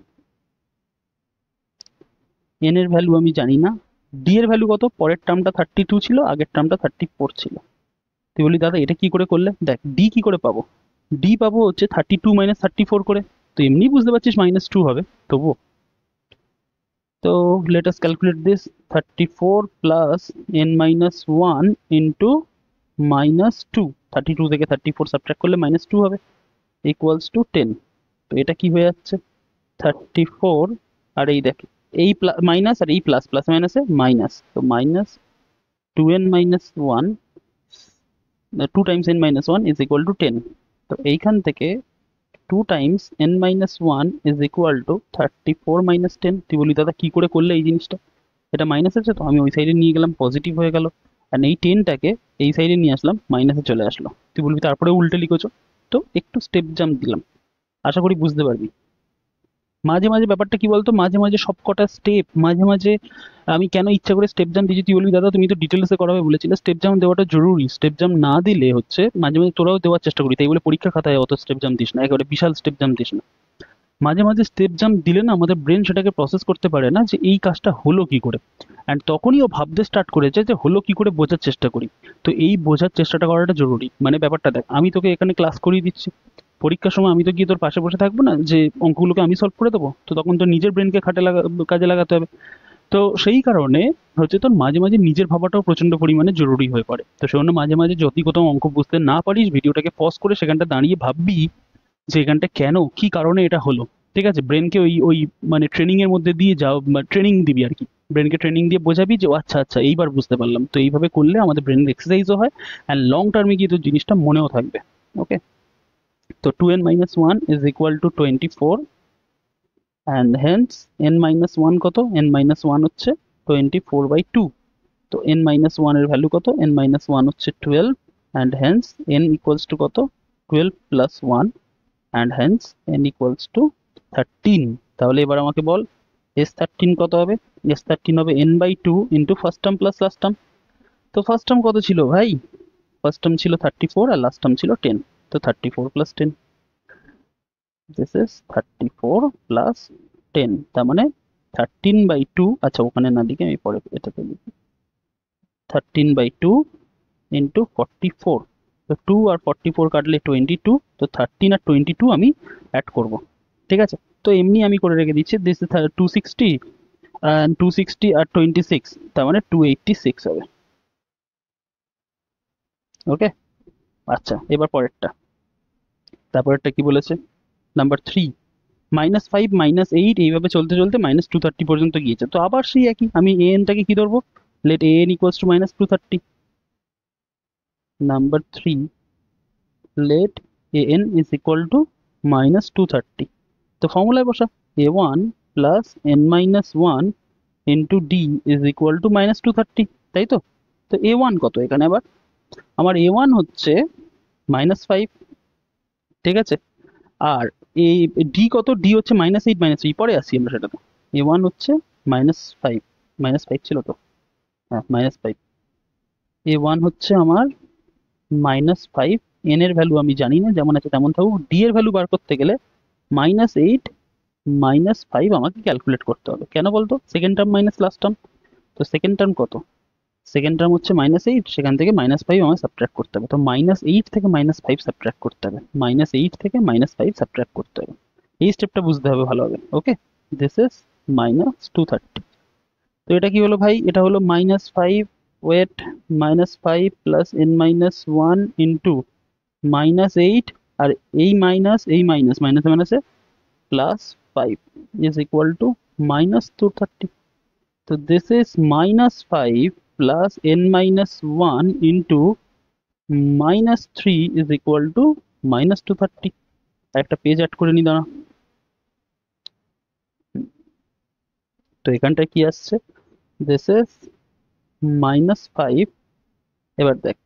[SPEAKER 1] n এর ভ্যালু আমি জানি না, d এর ভ্যালু কত? পরের টার্মটা 32 ছিল, আগের টার্মটা 34 ছিল। তুই বলি দাদা এটা কি করে করলে? দেখ ডি কি করে পাবো, ডি পাবো হচ্ছে 32 মাইনাস 34 করে, তো এমনি বুঝতে পারছিস -2 হবে তবুও। তো let us calculate this, 34 plus n minus 1 into -2, 32 থেকে 34 সাবট্রাক্ট করলে -2 হবে, ইকুয়ালস টু 10। তো এটা কি হয়ে যাচ্ছে? 34 আর এই দেখ এই মাইনাস আর এই প্লাস, প্লাস মাইনাসে মাইনাস, তো minus 2n minus 1, 2 Times n minus 1 is equal to 10। তো এইখান থেকে 2 Times n minus 1 is equal two 34 minus 10। তুই বলি দাদা কি করে করলে এই জিনিসটা? এটা মাইনাস আছে, তো আমি ওই সাইডে নিয়ে গেলাম, পজিটিভ হয়ে গেল, আর এই 10টাকে এই সাইডে নিয়ে আসলাম, মাইনাসে চলে আসলো। তুই বলবি তারপরে উল্টে লিখেছো, তো একটু স্টেপ জাম্প দিলাম, আশা করি বুঝতে পারবি। মাঝে মাঝে ব্যাপারটা কি বলতো, মাঝে মাঝে সবকটা স্টেপ মাঝে মাঝে আমি কেন ইচ্ছা করে স্টেপ জাম্প দিয়েছি, তুই বলবি দাদা তুমি তো ডিটেলসে করাবে বলেছিলে, স্টেপ জাম্প দেওয়াটা জরুরি। স্টেপ জাম্প না দিলে হচ্ছে মাঝে মাঝে তোরাও দেওয়ার চেষ্টা করি, তাই বলে পরীক্ষা খাতায় অত স্টেপ জাম্প দিস না, একেবারে বিশাল স্টেপ জাম্প দিস না। মাঝে মাঝে স্টেপ জাম্প দিলে না আমাদের ব্রেন সেটাকে প্রসেস করতে পারে না যে এই কাজটা হলো কি করে, অ্যান্ড তখনই ও ভাবতে স্টার্ট করেছে যে হলো কি করে, বোঝার চেষ্টা করি। তো এই বোঝার চেষ্টাটা করাটা জরুরি। মানে ব্যাপারটা দেখ, আমি তোকে এখানে ক্লাস করিয়ে দিচ্ছি, পরীক্ষার সময় আমি তো গিয়ে তোর পাশে বসে থাকবো না যে অঙ্কগুলোকে আমি সলভ করে দেবো, তো তখন তো নিজের ব্রেনকে কাজে লাগাতে হবে। তো সেই কারণে হচ্ছে তোর মাঝে মাঝে নিজের ভাবাটাও প্রচন্ড পরিমাণে জরুরি হয়ে পড়ে। তো সেই জন্য মাঝে মাঝে যদি কোথাও অঙ্ক বুঝতে না পারিস, ভিডিওটাকে পজ করে সেখানটা দাঁড়িয়ে ভাববি যে এখানটা কেন, কি কারণে এটা হলো। ঠিক আছে, ব্রেনকে ওই ওই মানে ট্রেনিং এর মধ্যে দিয়ে যাও, ট্রেনিং দিবি আর কি, ব্রেনকে ট্রেনিং দিয়ে বোঝাবি যে ও আচ্ছা আচ্ছা এইবার বুঝতে পারলাম। তো এইভাবে করলে আমাদের ব্রেনের এক্সারসাইজও হয়, অ্যান্ড লং টার্মে গিয়ে তোর জিনিসটা মনেও থাকবে। ওকে, তো 2n minus 1 is equal to 24, and hence n minus 1 কত? n minus 1 হচ্ছে 24/2। তো n minus 1 এর ভ্যালু কত? n minus 1 হচ্ছে 12, and hence n equals to কত? 12 plus 1, and hence n equals to 13। তাহলে এবার আমাকে বল s13 কত হবে? s13 হবে n/2 into first term plus last term. তো ফার্স্ট টার্ম কত ছিল ভাই? ফার্স্ট টার্ম ছিল 34 আর লাস্ট টার্ম ছিল 10, তো 34 plus 10, দিস ইজ 34 প্লাস 10, তার মানে 13/2। আচ্ছা ওখানে না লিখে আমি পরে এটাতে লিখি, 13/2 ইন্টু 44। তো 2 আর 44 কাটলে 22, তো 13 আর 22 আমি অ্যাড করব। ঠিক আছে, তো এমনি আমি করে রেখে দিচ্ছি দিস 260 and 260 আর 26, তার মানে 286 হবে। ওকে, আচ্ছা এবার পরেরটা, তারপরেরটা কি বলেছে নাম্বার 3, -5 -8 এইভাবে চলতে চলতে -230 পর্যন্ত গিয়েছে। তো আবার সেই একই, আমি টাকে কি ধরবো, let an equals to -230। Number 3, let an is equal to -230। তো ফর্মুলায় বসা, a1 plus n-1 into d is equal to -230, তাই তো? তো a1 কত এখানে, আবার আমার a1 হচ্ছে -5, ঠিক আছে, আর এই ডি কত, ডি হচ্ছে -8 -3, পরে আসি আমরা সেটাতে। a1 হচ্ছে -5, -5 ছিল তো, হ্যাঁ -5, a1 হচ্ছে আমার -5, n এর ভ্যালু আমি জানি না, যেমন আছে তেমন থাকুক। ডি এর ভ্যালু বার করতে গেলে -8 -5 আমাকে ক্যালকুলেট করতে হবে, কেন বলতো, second term minus last term. তো সেকেন্ড টার্ম কত, সেকেন্ড টার্ম হচ্ছে -8, সেখান থেকে -5 আমাকে সাবট্রাক্ট করতে হবে। তো -8 থেকে -5 সাবট্রাক্ট করতে হবে, -8 থেকে -5 সাবট্রাক্ট করতে হবে। এই স্টেপটা বুঝতে হবে ভালোভাবে। ওকে, দিস ইজ -230। তো এটা কি হলো ভাই, এটা হলো -5, ওয়েট, -5 প্লাস n-1 ইন্টু -8, আর এই মাইনাস এই মাইনাস মাইনাসে মাইনাসে প্লাস 5 ইজ ইকুয়াল টু -230। তো this is -5 plus n-1 into -3 is equal to -230। একটা পেজ অ্যাড করে নি দাঁড়া। তো এখানটায় কি আসছে, দিস ইজ -5, এবার দেখ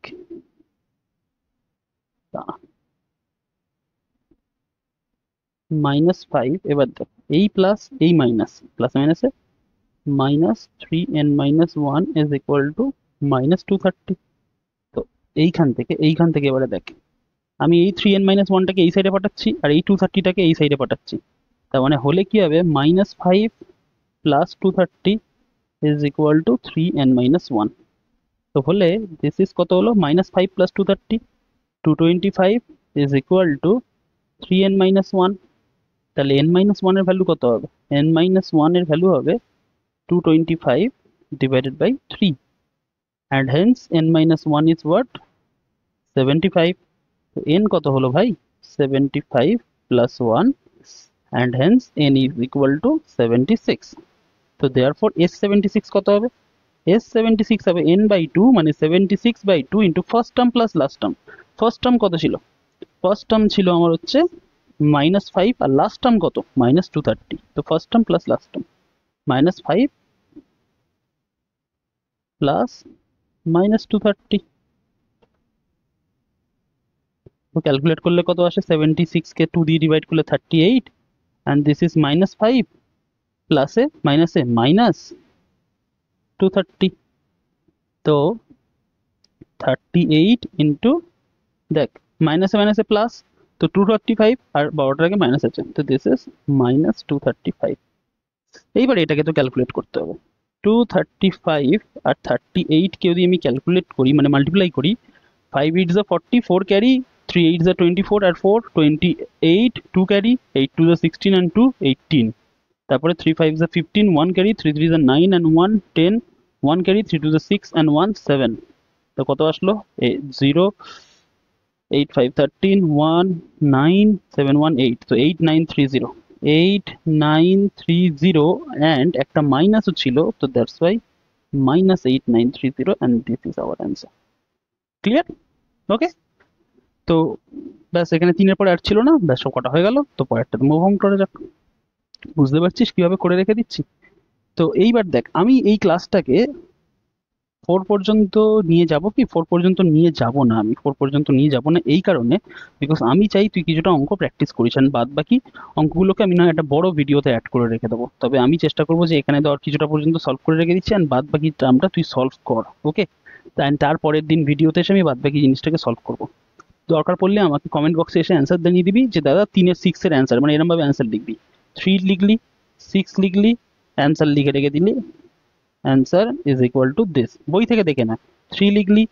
[SPEAKER 1] -5, এবার দেখ এই প্লাস এই মাইনাস, প্লাস মাইনাসে -3n-1 ইজ ইকুয়াল টু -230। তো এইখান থেকে এবারে দেখ, আমি এই 3n-1টাকে এই সাইডে পাঠাচ্ছি আর এই 230টাকে এই সাইডে পাঠাচ্ছি। তার মানে হলে কি হবে, -5 plus 230 is equal two 3n-1। তো হলে দিস ইজ কত হলো, -5 plus 230, 225 is equal two 3n-1। তাহলে n-1 এর ভ্যালু কত হবে, n-1 এর ভ্যালু হবে 225 divided by 3, and hence n-1 is what, 75। তো n কত হলো ভাই, 75 plus 1, and hence n is equal to 76। তো therefore s76 কত হবে, s76 হবে n by 2, মানে 76/2 into first term plus last term. First term কত ছিল, ফার্স্ট টার্ম ছিল আমার হচ্ছে -5, আর লাস্ট টার্ম কত, -230। তো first term plus last term, -5 plus -230। তো ক্যালকুলেট করলে কত আসে, 76 কে 2 দিয়ে ডিভাইড করলে 38, and this is -5 প্লাস এ মাইনাসে -230। তো 38 ইন্টু, দেখ মাইনাসে মাইনাসে প্লাস, তো 235, আর 12টার আগে মাইনাস আছে, তো দিস ইজ -235। এইবার এটাকে তো ক্যালকুলেট করতে হবে। 235 আর 38 কে যদি আমি ক্যালকুলেট করি, মানে মাল্টিপ্লাই করি, 5 8 is 40, 4 carry, 3 8 is 24 R 4 28, 2 carry, 8 2 is 16 and 2 18। তারপরে 3 5 is 15, 1 carry, 3 3 is 9 and 1 10, 1 carry, 3 2 is 6 and 1 7। তো কত আসলো, 0 8 5 13 1 9 7 1 8, তো 8930, 8930, and একটা মাইনাসও ছিল, তো that's why -8930, and this is our answer। Clear? Okay, তো ব্যাস এখানে 3 এর পরে আর ছিল না, ব্যাস সব কটা হয়ে গেল। তো পরেরটাতে মুভ অন করা যাক। বুঝতে পারছিস কিভাবে করে রেখে দিচ্ছি? তো এইবার দেখ, আমি এই ক্লাসটাকে 4 পর্যন্ত নিয়ে যাব কি, 4 পর্যন্ত নিয়ে যাব না, আমি 4 পর্যন্ত নিয়ে যাব না এই কারণে, বিকজ আমি চাই তুই কিছুটা অঙ্ক প্র্যাকটিস করিস, আর বাদ বাকি অঙ্কগুলোকে আমি না একটা বড় ভিডিওতে অ্যাড করে রেখে দেবো। তবে আমি চেষ্টা করবো যে এখানে ধর কিছুটা পর্যন্ত সলভ করে রেখে দিচ্ছি, আর বাদ বাকি টার্মটা তুই সলভ কর। ওকে, তারপরের দিন ভিডিওতে এসে আমি বাদ বাকি জিনিসটাকে সলভ করবো। দরকার পড়লে আমাকে কমেন্ট বক্সে এসে অ্যান্সার জানিয়ে দিবি যে দাদা 3 এর 6 এর অ্যান্সার, মানে এরকম ভাবে অ্যান্সার লিখবি, 3 লিখলি, 6 লিখলি, অ্যান্সার লিখে রেখে দিলি, answer is equal to this. বই থেকে দেখে না, 3 লিখলি,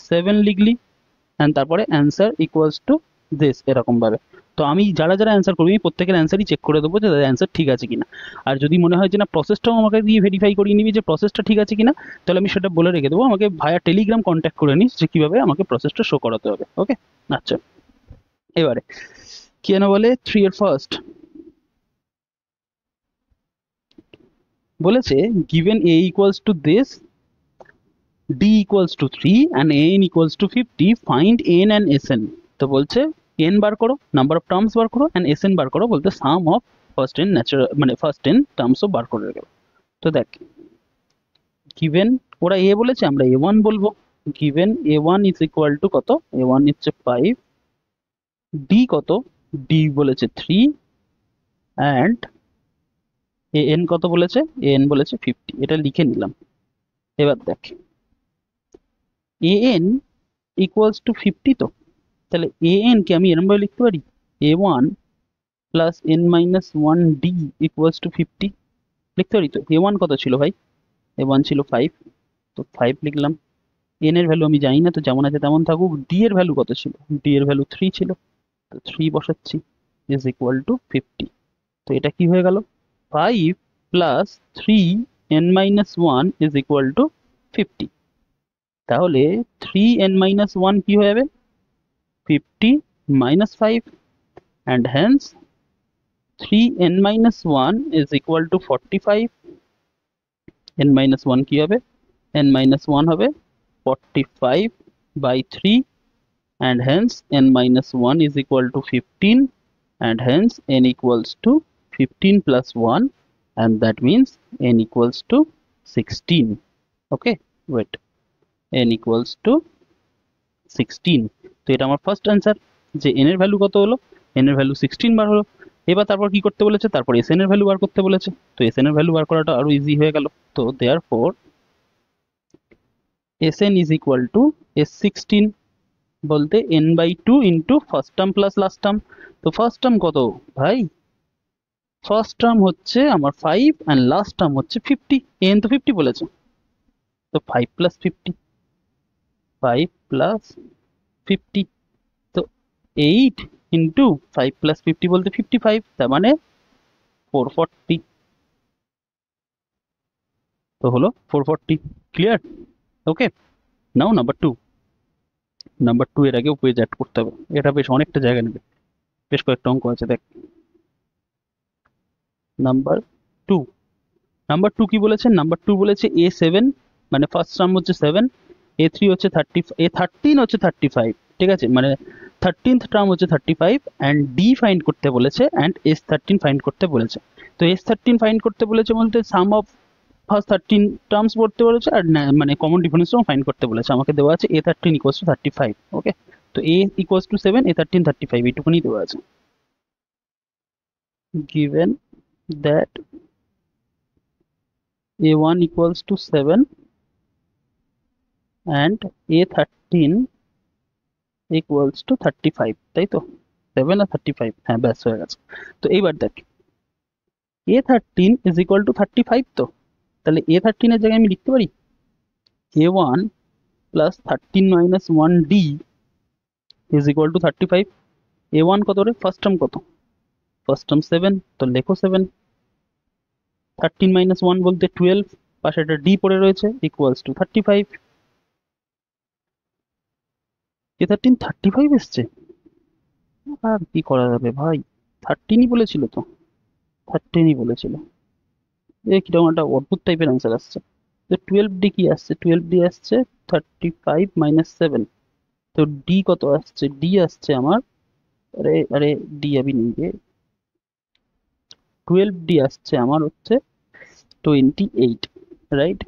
[SPEAKER 1] 7 লিখলি, অ্যান্ড তারপরে অ্যান্সার ইকুয়ালস টু দিস, এরকম ভাবে। তো আমি যারা যারা অ্যান্সার করবি, আমি প্রত্যেকের অ্যান্সারই চেক করে দেবো যে তাদের অ্যান্সার ঠিক আছে কিনা। আর যদি মনে হয় যে না, প্রসেসটাও আমাকে দিয়ে ভেরিফাই করিয়ে নিবি যে প্রসেসটা ঠিক আছে কিনা, তাহলে আমি সেটা বলে রেখে দেবো, আমাকে ভায়া টেলিগ্রাম কন্ট্যাক্ট করে নিস যে কিভাবে আমাকে প্রসেসটা শো করাতে হবে। ওকে, আচ্ছা। এবারে কি যেন বলে 3 এর ফার্স্ট বলেছে, given a equals to this, d equals to 3 and n equals to 50, find n and sn। তো বলছে n বার করো, নাম্বার অফ টার্মস বার করো, and sn বার করো, বলতে সাম অফ ফার্স্ট n ন্যাচারাল মানে ফার্স্ট n টার্মসও বার করে গেল। তো দেখ, given ওরা a বলেছে, আমরা a1 বলবো। given a1 is equal to কত, a1 হচ্ছে 5, d কত, d বলেছে 3, and an কত বলেছে, an বলেছে 50। এটা লিখে নিলাম। এবার দেখ, an ইকুয়ালস টু 50, তো তাহলে an কে আমি এরকম ভাবে লিখতে পারি, a1 plus n minus 1 d equals to 50 লিখতে পারি। তো a1 কত ছিল ভাই, a1 ছিল 5, তো 5 লিখলাম। n এর ভ্যালু আমি জানি না, তো যেমন আছে তেমন থাকুক। d এর ভ্যালু কত ছিল, d এর ভ্যালু 3 ছিল, তো 3 বসাচ্ছি, ইজ ইকুয়াল টু 50। তো এটা কি হয়ে গেল, 5 plus 3 n minus 1 is equal two 50। তাহলে 3 n মাইনাস 1 কি হয়ে যাবে, 50 minus 5, and hence 3n minus 1 is equal to 45। n minus 1 কি হবে, n minus 1 হবে 45 by 3, and hence n minus 1 is equal to 15, and hence n equals to 15 plus 1, and that means n equals to 16। okay, wait, n equals to 16। তো এটা আমার ফার্স্ট অ্যান্সার, যে n এর ভ্যালু কত হলো, n এর ভ্যালু 16 বার হলো। এবার তারপর কি করতে বলেছে, তারপর sn এর ভ্যালু বার করতে বলেছে। তো sn এর ভ্যালু বার করাটা আরো ইজি হয়ে গেল। তো therefore sn is equal to s16, বলতে n by 2 into first term plus last term. তো ফার্স্ট টার্ম কত ভাই, ফার্স্ট টার্ম হচ্ছে আমার 5 অ্যান্ড লাস্ট টার্ম হচ্ছে 50, n তো 50 বলেছে, তো 5 প্লাস 50, 5 প্লাস 50, তো 8 ইন্টু 5 প্লাস 50 বলতে 55, তার মানে 440। তো হলো 440। ক্লিয়ার? ওকে, নাও নাম্বার 2। নাম্বার 2 এর আগেও পেজ অ্যাড করতে হবে, এটা বেশ অনেকটা জায়গা নেবে, বেশ কয়েকটা অঙ্ক আছে। দেখ নাম্বার 2, নাম্বার 2 কি বলেছে, নাম্বার 2 বলেছে a7 মানে ফার্স্ট টার্ম হচ্ছে 7, a3 হচ্ছে 30, a13 হচ্ছে 35, ঠিক আছে, মানে 13th টার্ম হচ্ছে 35, অ্যান্ড ডি ফাইন্ড করতে বলেছে, অ্যান্ড s13 ফাইন্ড করতে বলেছে। তো s13 ফাইন্ড করতে বলেছে বলতে সাম অফ ফার্স্ট 13 টার্মস পড়তে বলেছে, আর মানে কমন ডিফারেন্সটাও ফাইন্ড করতে বলেছে। আমাকে দেওয়া আছে a13 ইকুয়ালস টু 35। ওকে, তো a ইকুয়ালস টু 7, a13 35, এইটুকুনি দেওয়া আছে। given that a1 equals to 7 and a13 equals to 35, তাই তো, 7 আর 35, হ্যাঁ ব্যাস হয়ে গেছে। তো এইবার দেখ, a13 is equal to 35, তো তাহলে a13 এর জায়গায় আমি লিখতে পারি a1 plus 13 minus 1d is equal to 35। a1 কত রে, ফার্স্ট টার্ম কত, ফার্স্ট টার্ম 7, তো লেখো 7, 13 minus 1 বলতে 12, পাশে একটা d পড়ে রয়েছে, equals to 35। a13 35 এসছে, আর কি করা যাবে ভাই, 13ই বলেছিল তো, 13ই বলেছিল। কিরকম একটা অদ্ভুত টাইপের অ্যান্সার আসছে। তো 12d কি আসছে, 12d আসছে 35 মাইনাস 7, তো ডি কত আসছে, ডি আসছে আমার, আরে আরে ডি আমি নেই রে, 12d আসছে আমার হচ্ছে 28, রাইট।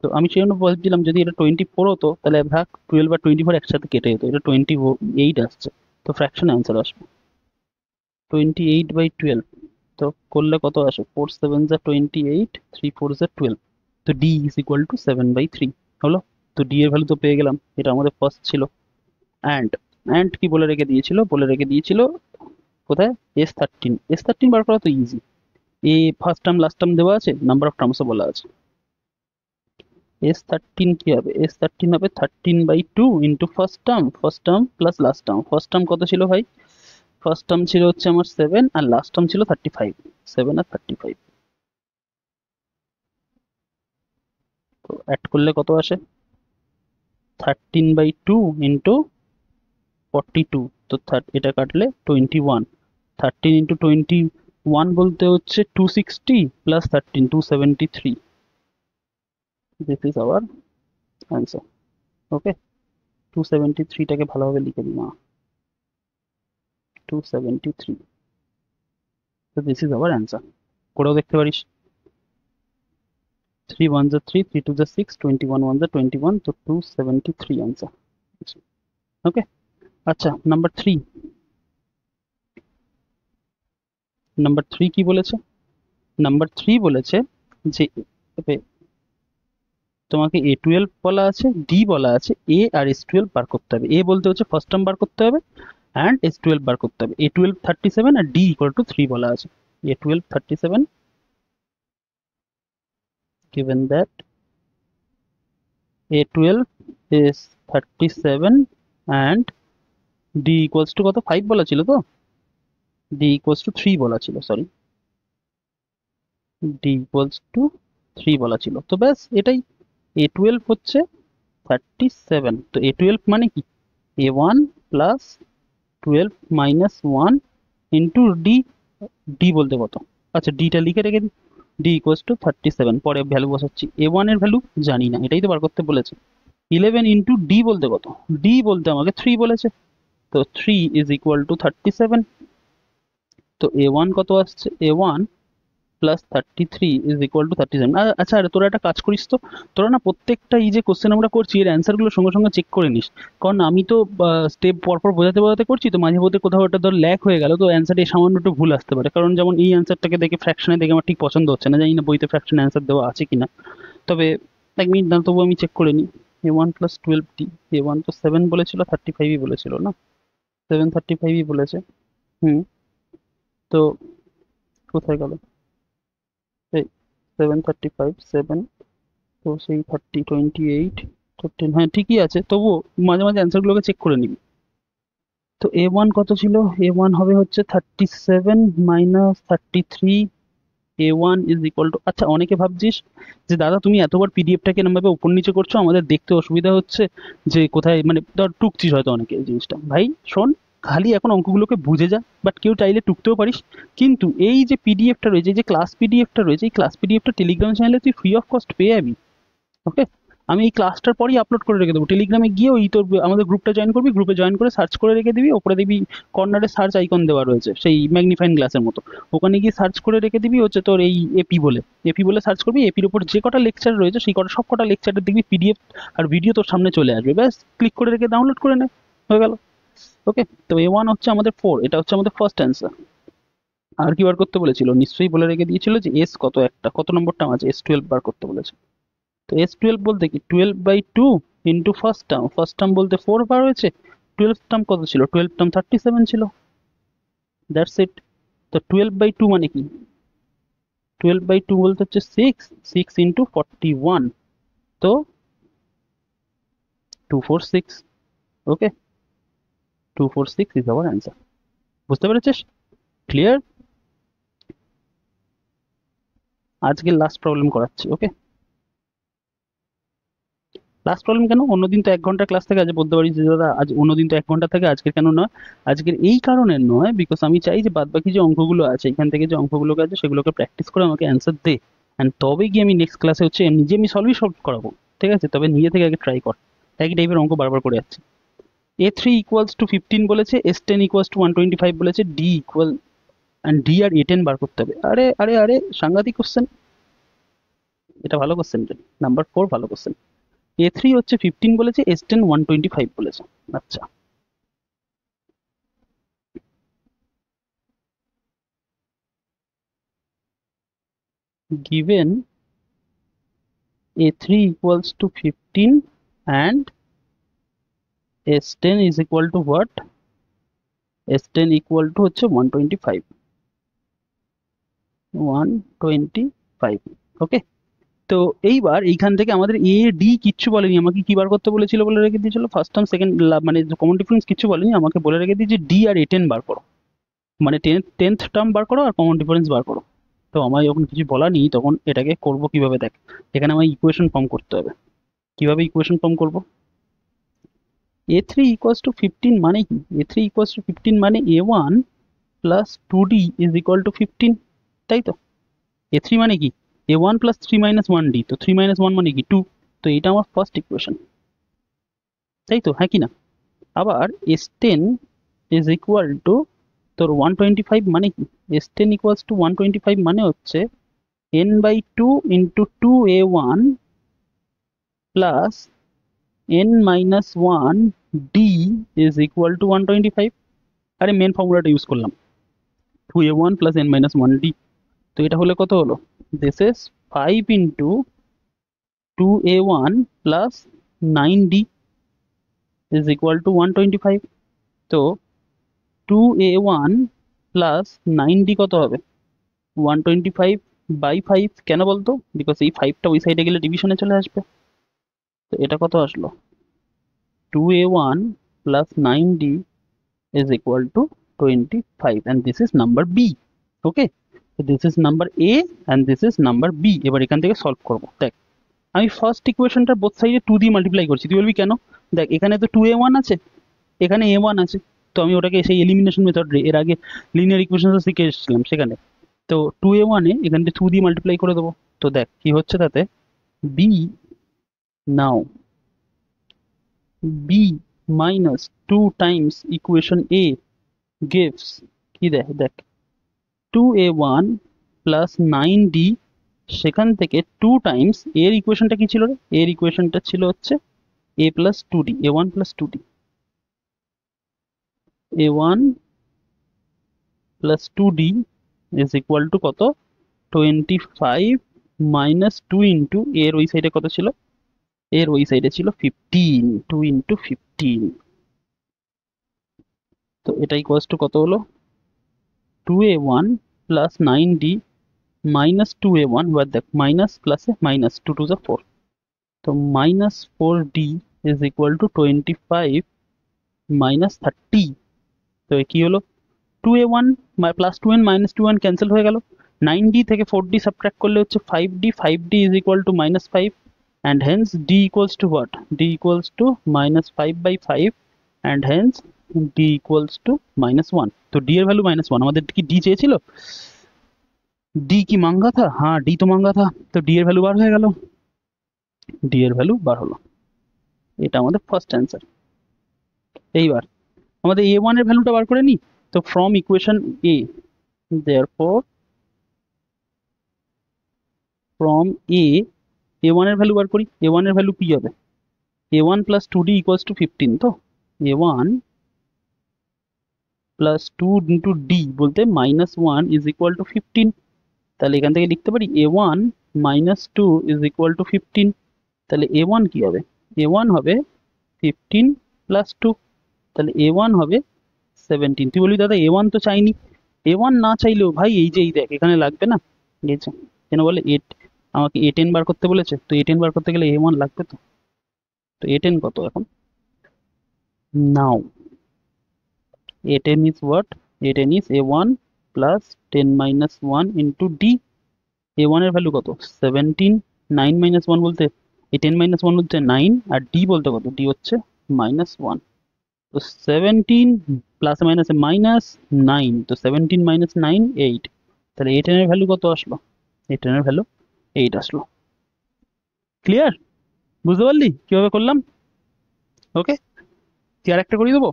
[SPEAKER 1] তো আমি সেই জন্য বলছিলাম যদি এটা 24 হতো তাহলে ভাগ 12 আর 24 একসাথে কেটে যেত, এটা 28 আসছে, তো ফ্র্যাকশন অ্যান্সার আসবে 28/12। তো করলে কত আসে, 4 7 যা 28, 3 4 যা 12, তো ডি ইজ ইকুয়াল টু 7/3 হলো। তো ডি এর ভ্যালু তো পেয়ে গেলাম, এটা আমাদের ফার্স্ট ছিল। অ্যান্ড অ্যান্ড কি বলে রেখে দিয়েছিল, বলে রেখে দিয়েছিল কোথায়, s13, s13 বার করা তো ইজি, এ ফার্স্ট টার্ম লাস্ট টার্ম দেওয়া আছে, নাম্বার অফ টার্মসও বলা আছে। S13 কি হবে? S13 হবে 13/2 into first term plus last term. First term কত ছিল ভাই? ফার্স্ট টার্ম ছিল হচ্ছে আমার 7 আর লাস্ট টার্ম ছিল 35। 7 আর 35 তো অ্যাড করলে কত আসে? 13/2 ইন্টু 42। তো এটা কাটলে 21। 13 ইন্টু 21 বলতে হচ্ছে 260 plus 13 273। This is our answer. Okay, 273টাকে ভালোভাবে লিখে দিই না, 273। তো দিস ইজ আওয়ার অ্যান্সার। করেও দেখতে পারিস। 3 1 যা 3, 3 2 যা 6, 21 1 যা 21, তো 273 অ্যান্সার। ওকে, আচ্ছা নাম্বার 3 কি বলেছে? নাম্বার 3 বলেছে যে তোমাকে A12 বলা আছে, ডি বলা আছে, এ আর S12 বার করতে হবে। এ বলতে হচ্ছে ফার্স্ট টার্ম বার করতে হবে অ্যান্ড S12 বার করতে হবে। A12 37 R D equal to 3 বলা আছে। A12 37 given that A12 is 37 and D equals to কত? 5 বলা ছিল তো? D equals to 3 বলা ছিল, সরি, D equals to 3 বলা ছিল। তো ব্যাস এটাই। A12 হচ্ছে 37, তো A12 মানে কি? A1 plus 12 minus 1 into D. D বলতে কত? আচ্ছা, ডিটা লিখে রেখে দিই। ডি ইকুয়ালস টু 37, পরে ভ্যালু বসাচ্ছি। A1 এর ভ্যালু জানি না, এটাই তো বার করতে বলেছে। 11 ইন্টু ডি বলতে কত? ডি বলতে আমাকে 3 বলেছে, তো 3 ইজ ইকুয়াল টু 37। তো A1 কত আসছে? A1 plus 33 is equal two 37। আচ্ছা, আরে তোরা একটা কাজ করিস তো, তোরা না প্রত্যেকটা এই যে কোশ্চেন আমরা করছি এর অ্যান্সারগুলো সঙ্গে সঙ্গে চেক করে নিস। কারণ আমি তো স্টেপ পরপর বোঝাতে বোঝাতে করছি, তো মাঝে মধ্যে কোথাও একটা ধর ল্যাক হয়ে গেল, তো অ্যান্সারে সামান্য একটু ভুল আসতে পারে। কারণ যেমন এই অ্যান্সারটাকে দেখে ফ্র্যাকশনে দেখে আমার ঠিক পছন্দ হচ্ছে না, জানি না বইতে ফ্র্যাকশন অ্যান্সার দেওয়া আছে কিনা। তবে এক মিনিট দাম, তবু আমি চেক করে নিই। A1 প্লাস 12D, A1 তো 7 বলেছিল, 35ই বলেছিল না? 735ই বলেছে। হুম, তো কোথায় গেল? এই 735 7, তো সেই 28 15, হ্যাঁ ঠিকই আছে। তবুও মাঝে মাঝে অ্যান্সারগুলোকে চেক করে নিবি। তো A1 কত ছিল? A1 হবে হচ্ছে 37 minus 33। A1 is equal two, আচ্ছা অনেকে ভাবছিস যে দাদা তুমি এতবার পিডিএফটাকে এরকম ভাবে উপর নিচে করছো, আমাদের দেখতে অসুবিধা হচ্ছে, যে কোথায় মানে ধর টুকছিস হয়তো অনেকে এই জিনিসটা। ভাই শোন, খালি এখন অঙ্কগুলোকে বুঝে যা, বাট কেউ চাইলে টুকতেও পারিস। কিন্তু এই যে পিডিএফটা রয়েছে, এই যে ক্লাস পিডিএফটা রয়েছে, এই ক্লাস পিডিএফটা টেলিগ্রাম চ্যানেলে তুই ফ্রি অফ কস্ট পেয়ে যাবি। ওকে, আমি এই ক্লাসটার পরেই আপলোড করে রেখে দেবো। টেলিগ্রামে গিয়ে ওই তোর আমাদের গ্রুপটা জয়েন করবি, গ্রুপে জয়েন করে সার্চ করে রেখে দিবি, ওপরে দেখবি কর্নারে সার্চ আইকন দেওয়া রয়েছে সেই ম্যাগনিফাইং গ্লাসের মতো। ওখানে গিয়ে সার্চ করে রেখে দিবি হচ্ছে তোর এই এপি বলে, এপি বলে সার্চ করবি। এপির উপর যে কটা লেকচার রয়েছে সেই কটা সব কটা লেকচারের দেখবি পিডিএফ আর ভিডিও তোর সামনে চলে আসবে। ব্যাস ক্লিক করে রেখে ডাউনলোড করে নে, হয়ে গেল। ওকে, তো A1 হচ্ছে আমাদের 4, এটা হচ্ছে আমাদের ফার্স্ট অ্যান্সার। আর কি বার করতে বলেছিল? নিশ্চয়ই বলে রেখে দিয়েছিল যে এস কত, একটা কত নম্বর টার্ম আছে, S12 বার করতে বলেছে। তো S12 বলতে কি? 12/2 into first term. First term বলতে 4 বার হয়েছে। 12 টার্ম কত ছিল? 12 টার্ম 37 ছিল। That's it. তো 12/2 মানে কি? 12/2 বলতে হচ্ছে 6 ইন্টু 41, তো 246। ওকে, 246 ইজ আওয়ার অ্যান্সার। বুঝতে পেরেছিস? ক্লিয়ার? আজকে লাস্ট প্রবলেম করাচ্ছি। ওকে, লাস্ট প্রবলেম কেন? অন্যদিন তো 1 ঘন্টা ক্লাস থেকে, আজ বলতে পারিস যে দাদা আজ অন্যদিন তো 1 ঘন্টা থাকে, আজকের কেন নয়? আজকের এই কারণে নয়, বিকজ আমি চাই যে বাদ বাকি যে অঙ্কগুলো আছে এখান থেকে, যে অঙ্কগুলোকে আছে সেগুলোকে প্র্যাকটিস করে আমাকে অ্যান্সার দে, অ্যান্ড তবে গিয়ে আমি নেক্সট ক্লাসে হচ্ছে নিজে আমি সলভ করাবো। ঠিক আছে, তবে নিজে থেকে আগে ট্রাই কর। একই টাইপের অঙ্ক বারবার করে যাচ্ছে। A3 ইকুয়ালস টু 15 বলেছে, S10 ইকুয়ালস টু 125 বলেছে, ডি ইকুয়াল, অ্যান্ড ডি আর A10 বার করতে হবে। আরে আরে আরে, সাংঘাতিক কোশ্চেন। এটা ভালো কোশ্চেন, নাম্বার 4 ভালো কোশ্চেন। A3 হচ্ছে 15 বলেছে, S10 125 বলেছে। আচ্ছা, given A3 equals to 15 and S10 is equal to what? S10 equal to হচ্ছে 125, 125। ওকে, তো এইবার এইখান থেকে আমাদের এ ডি কিচ্ছু বলেনি, আমাকে কি বার করতে বলেছিল বলে রেখে দিয়েছিল, ফার্স্ট টার্ম সেকেন্ড মানে কমন ডিফারেন্স কিচ্ছু বলেনি, আমাকে বলে রেখে দিয়েছে ডি আর এ টেন বার করো, মানে টেন্থ টার্ম বার করো আর কমন ডিফারেন্স বার করো। তো আমার যখন কিছু বলা নেই তখন এটাকে করব কিভাবে দেখ, এখানে আমার ইকুয়েশন ফর্ম করতে হবে। কিভাবে ইকুয়েশন ফর্ম করব? এ থ্রি ইকুয়ালস টু 15 মানে কি? এ থ্রি ইকুয়ালস টু 15 মানে A one plus two D is equal to 15, তাই তো? এ থ্রি মানে কি? A one plus three minus one D, তো থ্রি মাইনাস ওয়ান মানে কি? টু। তো এটা আমার ফার্স্ট ইকুয়েশন, তাই তো, হ্যাঁ কি না? আবার S ten is equal two তোর 125 মানে কি? এস টেন ইকুয়ালস টু 125 মানে হচ্ছে n by two into two A one plus n minus one D is equal to 125। আরে মেন ফর্মুলাটা ইউজ করলাম, টু এ one plus n minus one D. তো এটা হলে কত হলো? This is 5 into two A one plus nine D is equal to 125। তো টু এ ওয়ান প্লাস নাইন ডি কত হবে? 125 বাই ফাইভ। কেন বলতো? বিকজ এই ফাইভটা ওই সাইডে গেলে ডিভিশনে চলে আসবে। তো এটা কত আসলো? Two A one plus nine d is equal to 25 and this is number B. Okay, so this is number A and this is number B. এবার এখান থেকে সলভ করব। দেখ আমি ফার্স্ট ইকুয়েশনটা বোথ সাইডে 2 দিয়ে মাল্টিপ্লাই করছি। তুই বলবি কেন? দেখ এখানে তো 2a1 আছে, এখানে a1 আছে, তো আমি ওটাকে সেই এলিমিনেশন মেথড এর আগে লিনিয়ার ইকুয়েশন শিখে এসেছিলাম সেখানে। তো 2a1 এ এখান থেকে 2 দিয়ে মাল্টিপ্লাই করে দেবো। তো দেখ কি হচ্ছে তাতে, B now B minus 2 times equation A gives কি দেখ দেখ টু এ ওয়ান প্লাস নাইন ডি, সেখান থেকে টু টাইমস এর ইকুয়েশনটা কি ছিল রে? এর ইকুয়েশনটা ছিল হচ্ছে A plus two D, A one plus two D, A one plus two D is equal to কত? 25 মাইনাস টু ইন্টু এর ওই সাইডে কত ছিল? এর ওই সাইডে ছিল 15, টু ইন্টু 15। তো এটা ইকুয়ালস টু কত হলো? টু এ one plus nine D minus two এ ওয়ান, এবার দেখ মাইনাস প্লাসে মাইনাস, টু টু যা ফোর, তো minus four D is equal to 25 minus 30। তো কি হলো? টু এ one plus two n minus two one cancel হয়ে গেল, নাইন ডি থেকে ফোর ডি সাবট্রাক্ট করলে হচ্ছে five D, five D is equal to minus five and hence D equals two what? D equals to minus five by five and hence D equals to minus one. তো ডি এর ভ্যালু মাইনাস ওয়ান। আমাদের কি ডি চেয়েছিল? ডি কি মাঙ্গা থা? হ্যাঁ ডি তো মাঙ্গা থা। তো ডি এর ভ্যালু বার হয়ে গেল, ডি এর ভ্যালু বার হলো। এটা আমাদের ফার্স্ট অ্যান্সার। এইবার আমাদের এ ওয়ান এর ভ্যালুটা বার করে নিই। তো from equation a, therefore from a one এর ভ্যালু বার করি। এ ওয়ান এর ভ্যালু কি হবে? A one plus two d equals to 15। তো a one plus two into d বলতে minus one is equal to 15। তাহলে এখান থেকে লিখতে পারি a one minus two is equal to 15। তাহলে এ ওয়ান কি হবে? এ ওয়ান হবে 15 প্লাস টু, তাহলে এ ওয়ান হবে 17। তুই বলবি দাদা এ ওয়ান তো চাইনি। এ ওয়ান না চাইলেও ভাই এই যে এই দেখ এখানে লাগবে না, এই যে কেন বলে এ, আমাকে এ টেন বার করতে বলেছে, তো এ টেন বার করতে গেলে এ ওয়ান লাগবে তো। তো এ টেন কত এখন? Now a ten is what? A ten is a one plus ten minus one into d. A one এর ভ্যালু কত? 17, নাইন মাইনাস ওয়ান বলতে এই টেন মাইনাস ওয়ান হচ্ছে নাইন, আর ডি বলতে কত? ডি হচ্ছে মাইনাস ওয়ান। তো 17 প্লাস মাইনাসে মাইনাস নাইন, তো 17 মাইনাস নাইন 8। তাহলে এ টেনের ভ্যালু কত আসলো? এ টেনের ভ্যালু 8 আসলো। ক্লিয়ার? বুঝতে পারলি কিভাবে করলাম? ওকে, তুই আর একটা করিয়ে দেবো।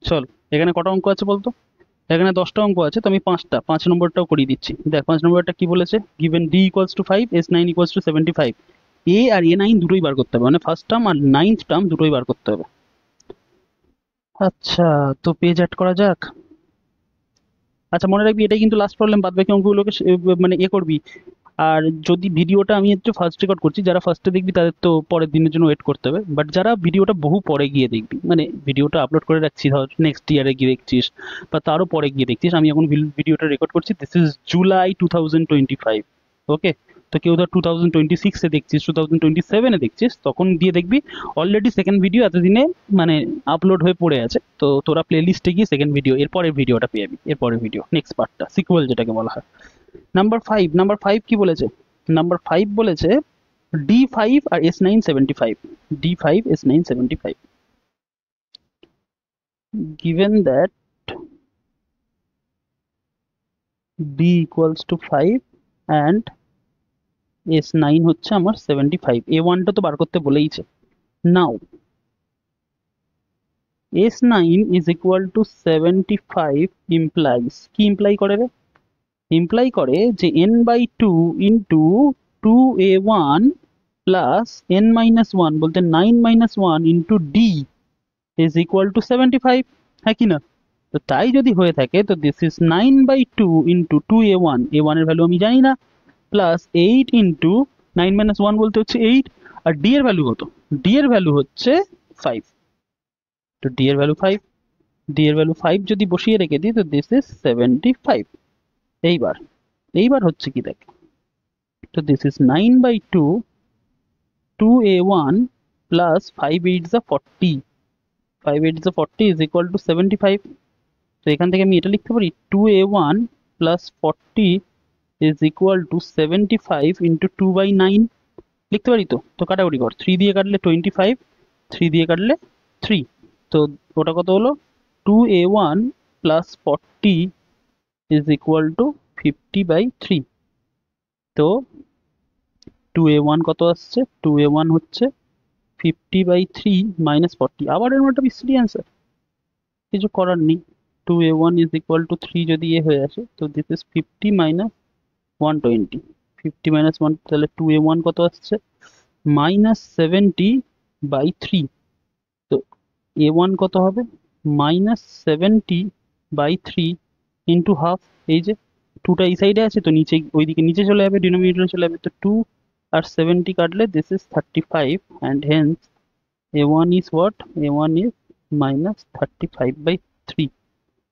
[SPEAKER 1] চল, এখানে কটা অঙ্ক আছে বলতো? এখানে 10টা অঙ্ক আছে, তো আমি 5টা, 5 নম্বরটাও করিয়ে দিচ্ছি। দেখ 5 নম্বরটা কি বলেছে? Given d equals to 5, s nine equals to 75, a আর এ নাইন দুটোই বার করতে হবে, মানে ফার্স্ট টার্ম আর নাইন্থ টার্ম দুটোই বার করতে হবে। আচ্ছা, তো পেজ অ্যাড করা যাক। আচ্ছা মনে রাখবি এটাই কিন্তু লাস্ট প্রবলেম, বাদ বাকি অঙ্কগুলোকে মানে করবি। আর যদি ভিডিওটা আমি একটু ফার্স্ট রেকর্ড করছি, যারা ফার্স্টে দেখবি তাদের তো পরের দিনের জন্য ওয়েট করতে হবে, বাট যারা ভিডিওটা বহু পরে গিয়ে দেখবি, মানে ভিডিওটা আপলোড করে রাখছি ধর নেক্সট ইয়ারে গিয়ে দেখছিস বা তারও পরে গিয়ে দেখছিস, আমি এখন ভিডিওটা রেকর্ড করছি, দিস ইজ জুলাই 2025। ওকে, তো কেউ ধর 2026-এ দেখছিস, 2027-এ দেখছিস, তখন দিয়ে দেখবি অলরেডি সেকেন্ড ভিডিও এতদিনে মানে আপলোড হয়ে পড়ে আছে। তো তোরা প্লে লিস্টে গিয়ে সেকেন্ড ভিডিও, এরপরের ভিডিওটা পেয়ে যাবি, এরপরের ভিডিও নেক্সট পার্টটা, সিকুয়েল যেটাকে বলা হয়। নাম্বার 5 কি বলেছে? নাম্বার 5 বলেছে D5 R S975, D5 S975, given that D equals to 5 and S9 হচ্ছে আমার 75, A1টা তো বার করতে বলেইছে। নাও S9 is equal to 75 implies, কি ইমপ্লাই করে রে? ইমপ্লাই করে যে n/2 into 2a1 plus n-1 বলতে 9-1 into d is equal to 75, হ্যাঁ কি না? তো তাই যদি হয়ে থাকে তো this is 9/2 into 2a1, a1 এর ভ্যালু আমি জানি না, প্লাস 8 ইন্টু 9-1 বলতে হচ্ছে 8, আর d এর ভ্যালু কত? d এর ভ্যালু হচ্ছে 5, তো d এর ভ্যালু 5, d এর ভ্যালু 5 যদি বসিয়ে রেখে দিই তো দিস ইজ 75। এইবার হচ্ছে কি দেখ, তো দিস ইজ 9/2 2a1 প্লাস 5 8 যা 40, 5 8 যা 40 is equal to 75। তো এখান থেকে আমি এটা লিখতে পারি 2a1 plus 40 is equal to 75 into 2/9, লিখতে পারি তো? তো কাটাকুটি কর, 3 দিয়ে কাটলে 25, 3 দিয়ে কাটলে 3, তো ওটা কত হলো? 2a1 plus 40 is equal to 50/3। তো 2a1 কত আসছে? 2a1 হচ্ছে 50/3 মাইনাস 40, আবার এর একটা বিশ্রী অ্যান্সার, কিছু করার নেই। 2a1 is equal to 3 যদি এ হয়ে আসে তো দিস ইজ 50 মাইনাস 120, 50 মাইনাস 1, তাহলে 2a1 কত আসছে? মাইনাস 70/3। তো a1 কত হবে? মাইনাস 70/3 ইন্টু হাফ, এই যে 2টা এই সাইডে আছে তো নিচে, ওইদিকে নিচে চলে যাবে, ডিনোমিনেটরে চলে যাবে, তো 2 আর 70 কাটলে this is 35, and hence a1 is what? a1 is minus 35/3।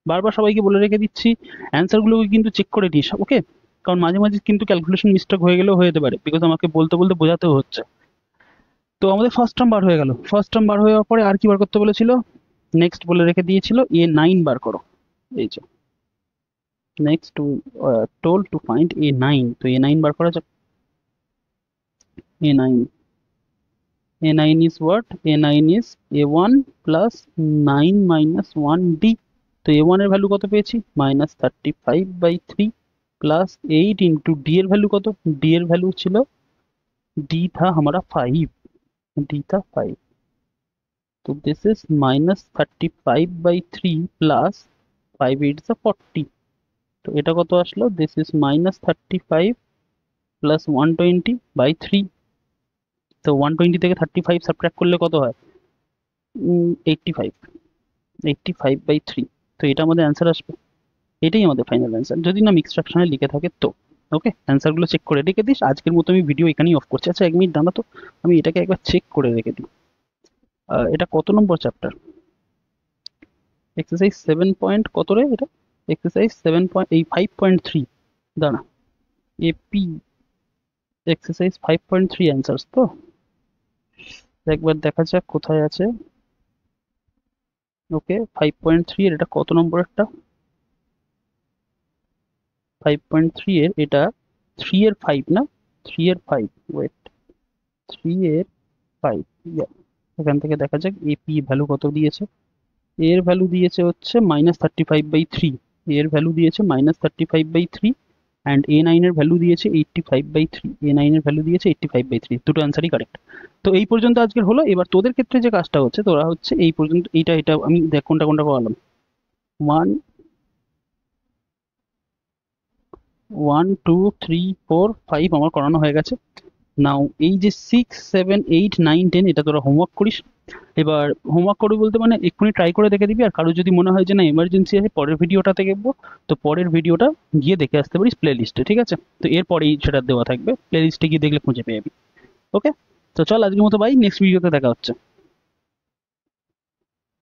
[SPEAKER 1] বারবার সবাইকে বলে রেখে দিচ্ছি অ্যান্সারগুলোকে কিন্তু চেক করে নিস, ওকে? কারণ মাঝে মাঝে কিন্তু ক্যালকুলেশন মিস্টেক হয়ে গেলেও হয়ে যেতে পারে, বিকজ আমাকে বলতে বলতে বোঝাতেও হচ্ছে। তো আমাদের ফার্স্ট টার্ম বার হয়ে গেল, ফার্স্ট টার্ম বার হয়ে যাওয়ার পরে আর কি বার করতে বলেছিল? নেক্সট বলে রেখে দিয়েছিল A9 বার করো, এই যে next told to find A9, তো A9 বার করা যাক। A9, A9 is what? A9 is A1 plus 9 minus 1D, তো A1 এর ভ্যালু কত পেয়েছি? মাইনাস 35/3 प्लस 8 इंटू डी एर वैल्यू कत? डी एर वैल्यू ছিল डी था हमारा 5, डी था 5, तो दिस इज -35/3 प्लस 5 8 is 40, तो এটা কত আসলো? दिस इज -35 प्लस 120/3, तो 120 থেকে 35 সাবট্রাক্ট করলে কত হয়? 85, 85/3, তো এটা আমাদের অ্যান্সার আসবে, এটাই আমাদের ফাইনাল অ্যান্সার যদি না মিক্সড ফ্র্যাকশনে লিখে থাকে তো। ওকে, অ্যান্সারগুলো চেক করে রেখে দিস। আজকের মতো আমি ভিডিও এখানেই অফ করছি। আচ্ছা 1 মিনিট দাঁড়া তো, আমি এটাকে একবার চেক করে রেখে দিই। এটা কত নম্বর চ্যাপ্টার? এক্সারসাইজ 7 পয়েন্ট কত রে এটা? এক্সারসাইজ 7 পয়েন্ট এই 5.3, দাঁড়া, এপি এক্সারসাইজ 5.3 অ্যান্সার্স তো একবার দেখা যাক কোথায় আছে। ওকে 5.3 এর এটা কত নম্বর? একটা 5.3 এর এটা 3 এর 5 না, 3 এর 5, ওয়েট 3 এর 5, এখান থেকে দেখা যাক এপি ভ্যালু কত দিয়েছে। এর ভ্যালু দিয়েছে হচ্ছে -35/3, এর ভ্যালু দিয়েছে -35/3 অ্যান্ড A9 এর ভ্যালু দিয়েছে 85/3, A9 এর ভ্যালু দিয়েছে 85/3, দুটো অ্যান্সারই কারেক্ট। তো এই পর্যন্ত আজকের হলো। এবার তোদের ক্ষেত্রে যে কাজটা হচ্ছে, তোরা হচ্ছে এই পর্যন্ত এটা আমি দেখ কোনটা কোনটা করালাম। 1 2 3 4 5 আমার করানো হয়ে গেছে। নাও এই যে 6 7 8 9 10 এটা তোরা হোমওয়ার্ক করিস। এবার হোমওয়ার্ক করবি বলতে মানে এক্ষুনি ট্রাই করে দেখে দিবি, আর কারো যদি মনে হয় যে না এমার্জেন্সি আছে পরের ভিডিওটাতে দেখবো, তো পরের ভিডিওটা গিয়ে দেখে আসতে পারিস প্লে লিস্টে, ঠিক আছে? তো এরপরেই সেটা দেওয়া থাকবে, প্লে লিস্টে গিয়ে দেখলে খুঁজে পেয়ে যাবি। ওকে, তো চল আজকের মতো বাই, নেক্সট ভিডিওতে দেখা হচ্ছে।